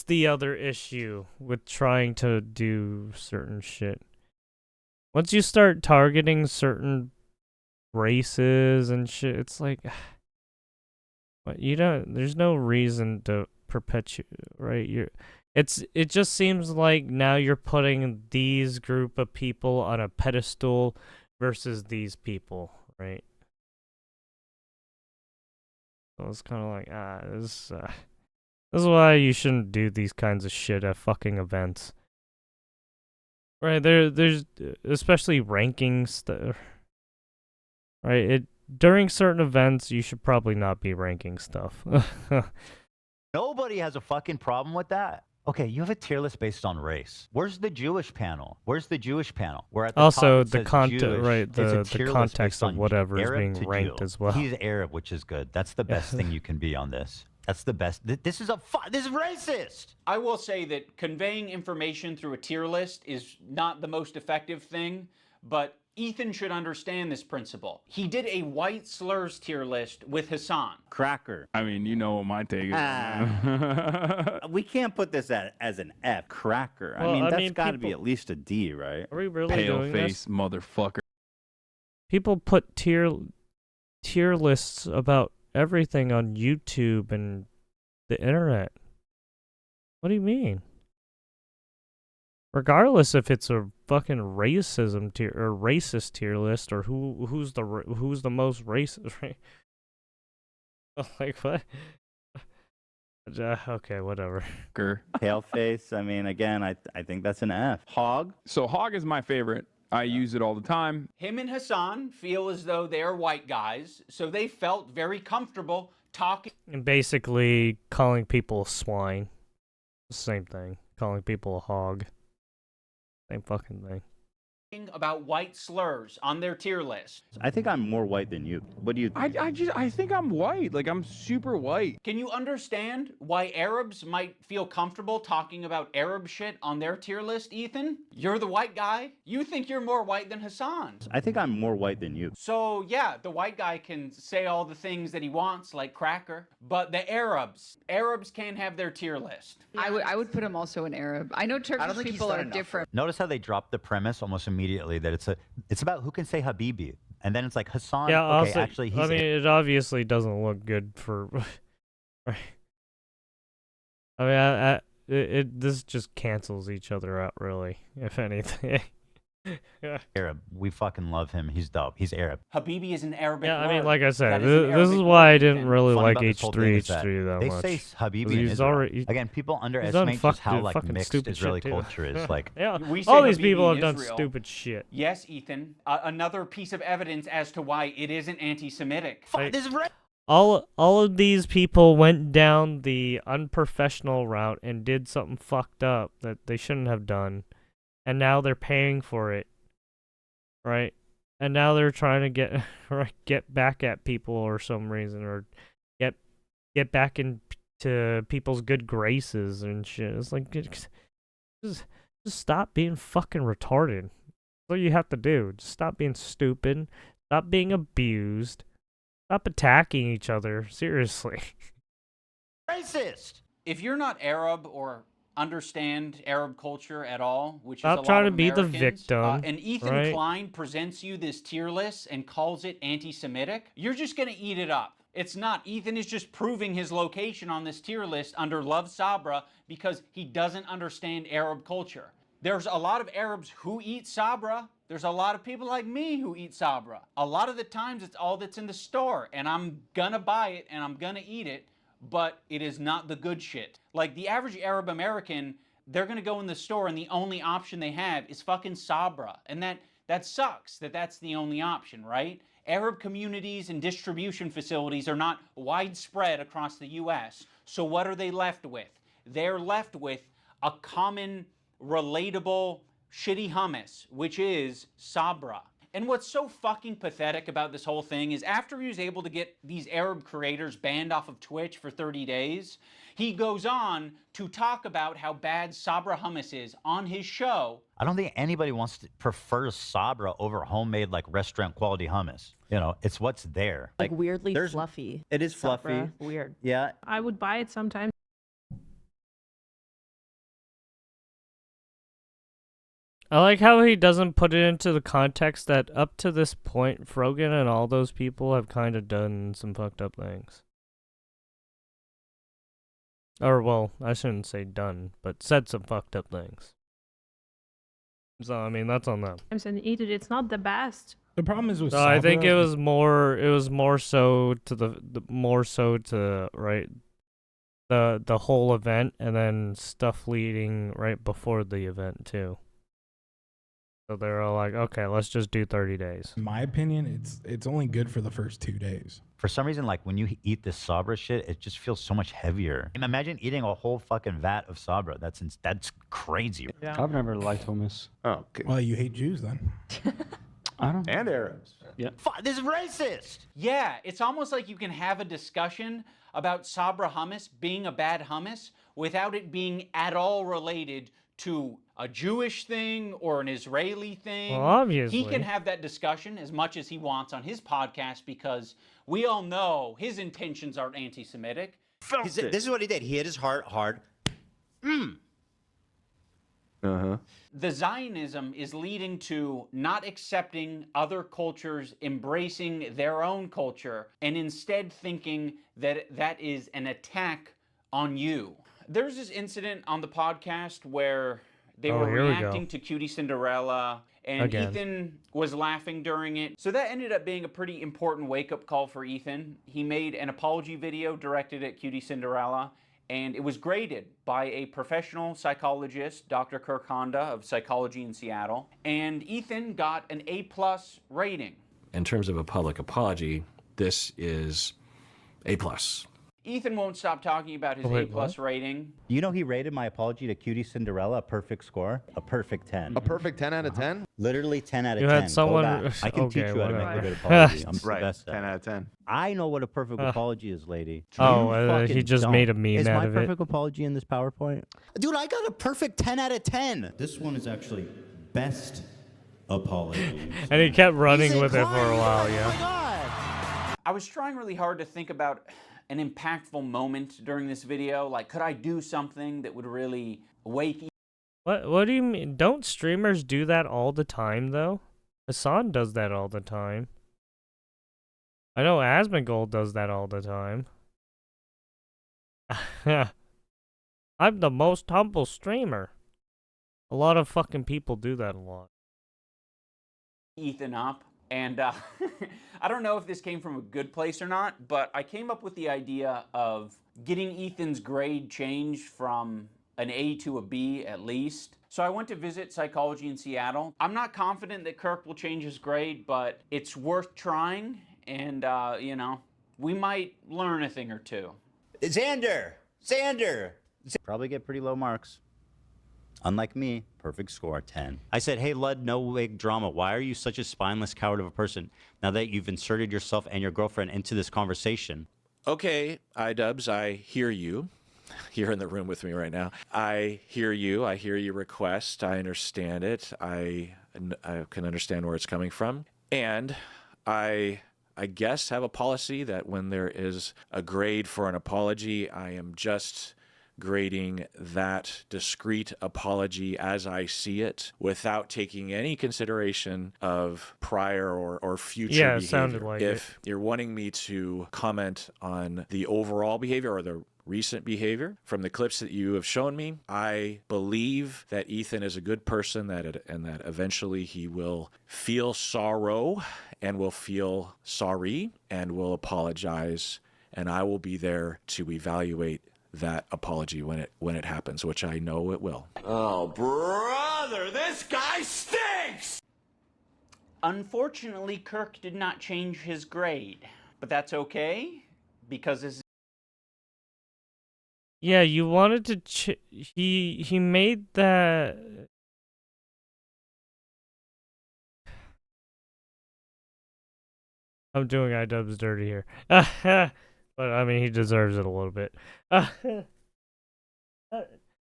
the other issue with trying to do certain shit. Once you start targeting certain races and shit, it's like, what, you don't. There's no reason to perpetuate, right? It just seems like now you're putting these group of people on a pedestal versus these people, right? So it's kind of like, this is why you shouldn't do these kinds of shit at fucking events. Right, there's especially ranking stuff. Right, during certain events, you should probably not be ranking stuff. Nobody has a fucking problem with that. Okay, you have a tier list based on race. Where's the Jewish panel? Where's the Jewish panel? Where at the Also, top the it says content, Jewish. right? It's a The tier list context based of on whatever is Arab being to ranked Jew. as well. He's Arab, which is good. That's the best thing you can be on this. That's the best. This is racist. I will say that conveying information through a tier list is not the most effective thing, but Ethan should understand this principle. He did a white slurs tier list with Hassan. Cracker. I mean, you know what my take is. We can't put this as an F. Cracker. Well, I mean, I that's mean, got to be people- at least a D, right? Are we really Pale doing face this? motherfucker. People put tier lists about everything on YouTube and the internet. What do you mean? Regardless if it's a fucking racism tier or racist tier list or who's the most racist, right? Like what? Okay, whatever. Pale face. I mean, again, I think that's an F. Hog. So hog is my favorite. I use it all the time. Him and Hassan feel as though they are white guys, so they felt very comfortable talking And basically calling people swine. Same thing. Calling people a hog. Same fucking thing. about white slurs on their tier list. I think I'm more white than you. What do you think? I think I'm white. Like, I'm super white. Can you understand why Arabs might feel comfortable talking about Arab shit on their tier list, Ethan? You're the white guy. You think you're more white than Hassan. I think I'm more white than you. So yeah, the white guy can say all the things that he wants, like cracker, but the Arabs can't have their tier list. I would put him also in Arab. I know Turkish people are different. Notice how they dropped the premise almost immediately immediately that it's about who can say Habibi, and then it's like Hassan. Yeah, okay, also, actually, he's I mean, it obviously doesn't look good for. Right. I mean, this just cancels each other out, really, if anything. Arab. We fucking love him. He's dope. He's Arab. Habibi is an Arabic Yeah, I word. mean, like I said, That is an this is Arabic why I word, didn't Ethan. really Funny like about this whole thing is that H3H3 that they much. say Habibi in He's Israel. already, Again, people he's done underestimate just how like fucking mixed stupid Israeli shit, too. culture is. Like, yeah, We say all these Habibi people in have done Israel. stupid shit. Yes, Ethan. Another piece of evidence as to why it isn't anti-Semitic. this is right. All of these people went down the unprofessional route and did something fucked up that they shouldn't have done, and now they're paying for it, right? And now they're trying to get back at people or some reason, or get back into people's good graces and shit. It's like just stop being fucking retarded. That's what you have to do. Just stop being stupid. Stop being abused. Stop attacking each other, seriously. Racist! If you're not Arab or understand Arab culture at all, which Stop is a trying lot of to be the Americans, victim, and Ethan right? Klein presents you this tier list and calls it anti-Semitic, you're just going to eat it up. It's not. Ethan is just proving his location on this tier list under Love Sabra because he doesn't understand Arab culture. There's a lot of Arabs who eat Sabra. There's a lot of people like me who eat Sabra. A lot of the times it's all that's in the store, and I'm gonna buy it and I'm gonna eat it, but it is not the good shit. Like the average Arab American, they're gonna go in the store and the only option they have is fucking Sabra. And that sucks that that's the only option, right? Arab communities and distribution facilities are not widespread across the US. So what are they left with? They're left with a common, relatable, shitty hummus, which is Sabra. And what's so fucking pathetic about this whole thing is after he was able to get these Arab creators banned off of Twitch for 30 days, he goes on to talk about how bad Sabra hummus is on his show. I don't think anybody prefers Sabra over homemade like restaurant quality hummus. You know, it's what's there. Like weirdly fluffy. It is fluffy. Sabra. Weird. Yeah. I would buy it sometimes. I like how he doesn't put it into the context that up to this point, Frogan and all those people have kind of done some fucked up things. Or, well, I shouldn't say done, but said some fucked up things. So, I mean, that's on them. And eat it. It's not the best. The problem is with No, I think it was more so to the right, the whole event, and then stuff leading right before the event too. So they're all like, okay, let's just do 30 days. In my opinion, it's only good for the first 2 days. For some reason, like when you eat this Sabra shit, it just feels so much heavier. And imagine eating a whole fucking vat of Sabra. That's crazy. Yeah. I've never liked hummus. Oh, okay. Well, you hate Jews then. I don't. And Arabs. Yeah. This is racist. Yeah, it's almost like you can have a discussion about Sabra hummus being a bad hummus without it being at all related to a Jewish thing or an Israeli thing. Well, obviously. He can have that discussion as much as he wants on his podcast because we all know his intentions aren't anti-Semitic. This is what he did. He hit his heart hard. The Zionism is leading to not accepting other cultures, embracing their own culture, and instead thinking that that is an attack on you. There's this incident on the podcast where they were reacting to Cutie Cinderella, and Ethan was laughing during it. So that ended up being a pretty important wake-up call for Ethan. He made an apology video directed at Cutie Cinderella, and it was graded by a professional psychologist, Dr. Kirk Honda of Psychology in Seattle. And Ethan got an A+ rating. In terms of a public apology, this is A+. Ethan won't stop talking about his A+ rating. You know he rated my apology to Cutie Cinderella a perfect score? A perfect 10. A perfect 10 out of 10? Literally 10 out of You 10. had someone... I can teach you how to make a good whatever. apology. I'm Right, the best 10 out of 10. I know what a perfect apology is, lady. Oh, he just made a meme is out my of it. perfect apology in this PowerPoint? Dude, I got a perfect 10 out of 10. This one is actually best apology. And he kept running with it for a while, yeah. I was trying really hard to think about an impactful moment during this video. Like, could I do something that would really wake What do you mean? Don't streamers do that all the time though? Hassan does that all the time. I know Asmongold does that all the time. I'm the most humble streamer. A lot of fucking people do that a lot. Ethan up. And I don't know if this came from a good place or not, but I came up with the idea of getting Ethan's grade changed from an A to a B at least. So I went to visit psychology in Seattle. I'm not confident that Kirk will change his grade, but it's worth trying. And, you know, we might learn a thing or two. Xander! Probably get pretty low marks. Unlike me, perfect score, 10. I said, hey, Lud, no big drama. Why are you such a spineless coward of a person now that you've inserted yourself and your girlfriend into this conversation? Okay, iDubbbz, I hear you. You're in the room with me right now. I hear you. I hear your request. I understand it. I can understand where it's coming from. And I guess have a policy that when there is a grade for an apology, I am just grading that discrete apology as I see it without taking any consideration of prior or future behavior. It sounded like if you're wanting me to comment on the overall behavior or the recent behavior from the clips that you have shown me, I believe that Ethan is a good person and that eventually he will feel sorrow and will feel sorry and will apologize, and I will be there to evaluate that apology when it happens, which I know it will. Oh, brother, this guy stinks! Unfortunately, Kirk did not change his grade, but that's okay because his Yeah, you wanted to he made that. I'm doing iDubbbz dirty here. But I mean, he deserves it a little bit.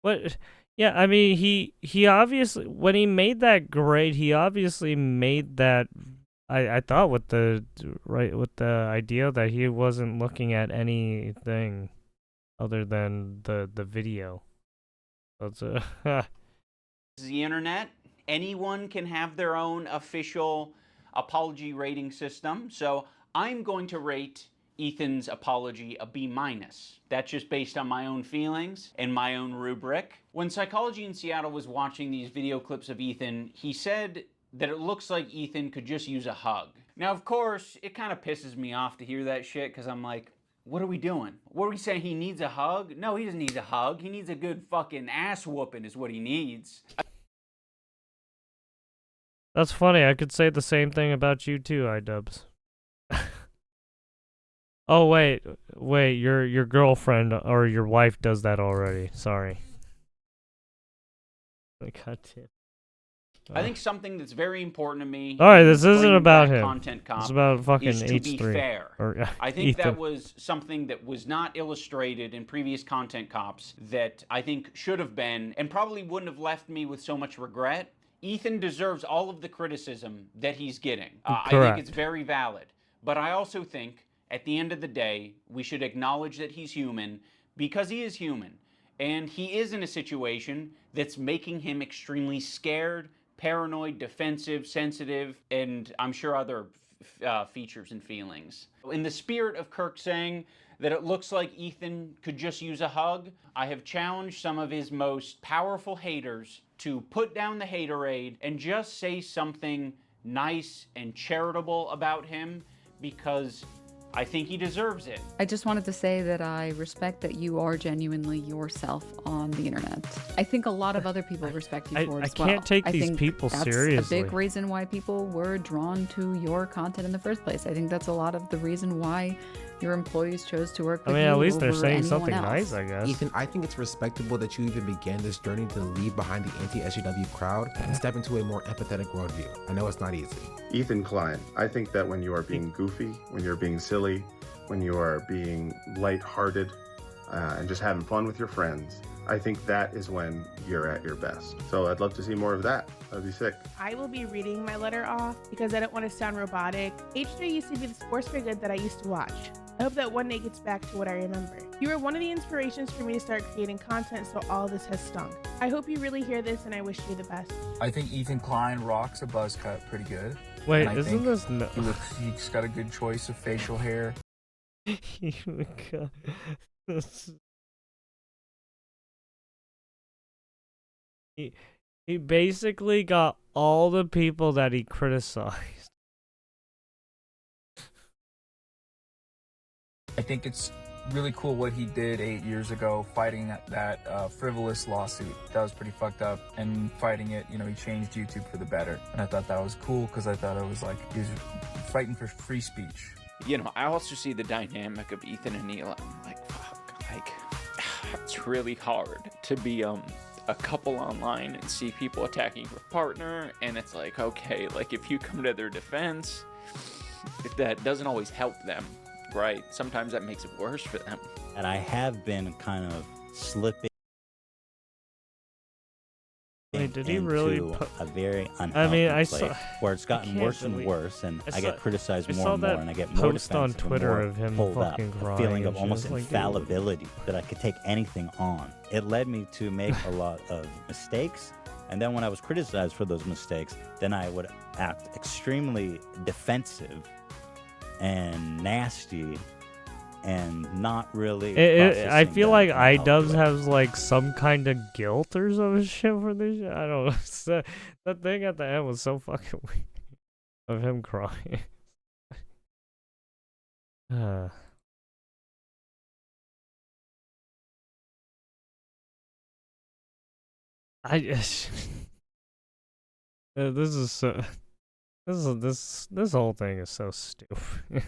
What? Yeah, I mean, he obviously, when he made that grade, he obviously made that. I thought with the idea that he wasn't looking at anything other than the video. That's the internet. Anyone can have their own official apology rating system. So I'm going to rate Ethan's apology a B-. That's just based on my own feelings and my own rubric. When Psychology in Seattle was watching these video clips of Ethan, he said that it looks like Ethan could just use a hug. Now, of course, it kind of pisses me off to hear that shit because I'm like, what are we doing? What are we saying? He needs a hug? No, he doesn't need a hug. He needs a good fucking ass whooping is what he needs. That's funny. I could say the same thing about you too, iDubbbz. Oh wait, your girlfriend or your wife does that already. Sorry. God damn. I think something that's very important to me. All right, this isn't bringing about back him. Content cop It's about fucking is to H3. be fair. Or, I think Ethan. that was something that was not illustrated in previous content cops that I think should have been and probably wouldn't have left me with so much regret. Ethan deserves all of the criticism that he's getting. I think it's very valid. But I also think at the end of the day, we should acknowledge that he's human because he is human. And he is in a situation that's making him extremely scared, paranoid, defensive, sensitive, and I'm sure other features and feelings. In the spirit of Kirk saying that it looks like Ethan could just use a hug, I have challenged some of his most powerful haters to put down the haterade and just say something nice and charitable about him because I think he deserves it. I just wanted to say that I respect that you are genuinely yourself on the internet. I think a lot of other people respect you for it as well. I can't take these think people that's seriously. a big reason why people were drawn to your content in the first place. I think that's a lot of the reason why your employees chose to work with you. I mean, at least they're over saying anyone something else. nice, I guess. Ethan, I think it's respectable that you even began this journey to leave behind the anti-SJW crowd and step into a more empathetic worldview. I know it's not easy. Ethan Klein, I think that when you are being goofy, when you're being silly, when you are being lighthearted and just having fun with your friends, I think that is when you're at your best. So I'd love to see more of that. That'd be sick. I will be reading my letter off because I don't want to sound robotic. H3 used to be the sports for good that I used to watch. I hope that one day gets back to what I remember. You were one of the inspirations for me to start creating content, so all this has stung. I hope you really hear this, and I wish you the best. I think Ethan Klein rocks a buzz cut pretty good. Wait, And I isn't think this no? he's got a good choice of facial hair. He basically got all the people that he criticized. I think it's really cool what he did 8 years ago, fighting that frivolous lawsuit. That was pretty fucked up. And fighting it, you know, he changed YouTube for the better. And I thought that was cool because I thought it was like he was fighting for free speech. You know, I also see the dynamic of Ethan and Neil. I'm like, fuck, like, it's really hard to be a couple online and see people attacking your partner, and it's like, okay, like if you come to their defense, that doesn't always help them, right? Sometimes that makes it worse for them. And I have been kind of slipping. Wait, did he really into a very I unhealthy mean, I place saw where it's gotten can't worse and believe- worse, and I saw- get criticized I more saw and more, that and I get more post on defensive and Twitter more of him pulled up, fucking a crying feeling and of almost shit. Like, dude. infallibility that I could take anything on. It led me to make a lot of mistakes, and then when I was criticized for those mistakes, then I would act extremely defensive and nasty and not really. I processing feel that like in a healthy iDubbbz way. has like some kind of guilt or some shit for this shit. I don't know. So, that thing at the end was so fucking weird of him crying. I just this is so this whole thing is so stupid.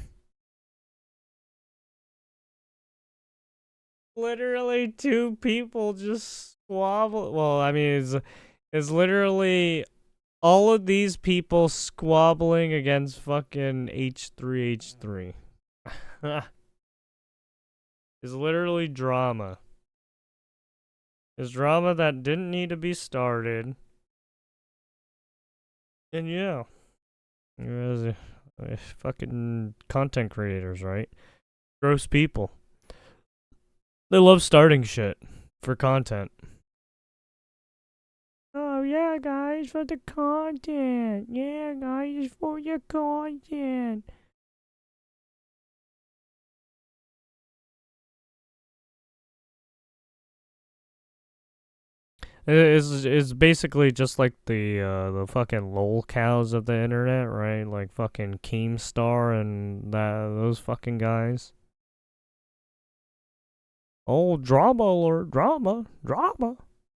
Literally two people just squabble. Well, I mean, it's literally all of these people squabbling against fucking H3H3. It's literally drama. It's drama that didn't need to be started. And yeah, fucking content creators, right? Gross people. They love starting shit for content. Oh yeah, guys, for the content. Yeah, guys, for your content. It's basically just like the fucking lol cows of the internet, right? Like fucking Keemstar and those fucking guys. Oh, drama alert, drama.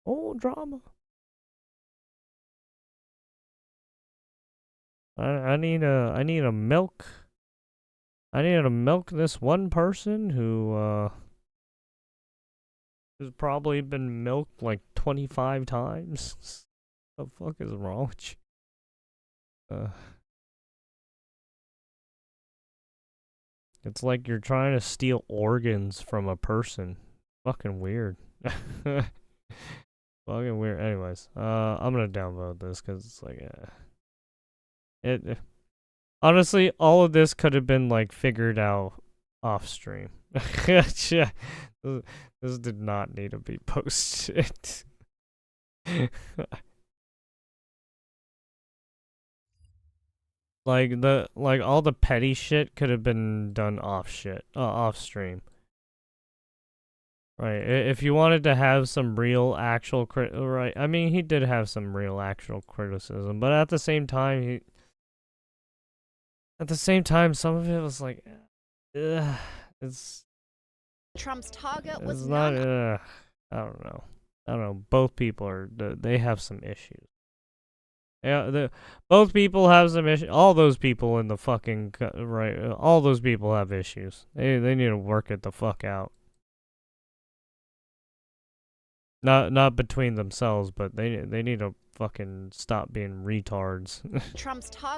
Oh, drama. I need to milk this one person who has probably been milked like 25 times. The fuck is wrong with you? It's like you're trying to steal organs from a person. Fucking weird. Fucking weird. Anyways, I'm gonna download this because it's like, honestly, all of this could have been like figured out off stream. Yeah, this did not need to be posted. Like all the petty shit could have been done off stream. Right, if you wanted to have some real actual right, I mean he did have some real actual criticism, but at the same time some of it was like it's Trump's target was it's not I don't know. Both people they have some issues. Yeah, both people have some issues. All those people in the fucking right, all those people have issues. They need to work it the fuck out. Not between themselves, but they need to fucking stop being retards. Trump's target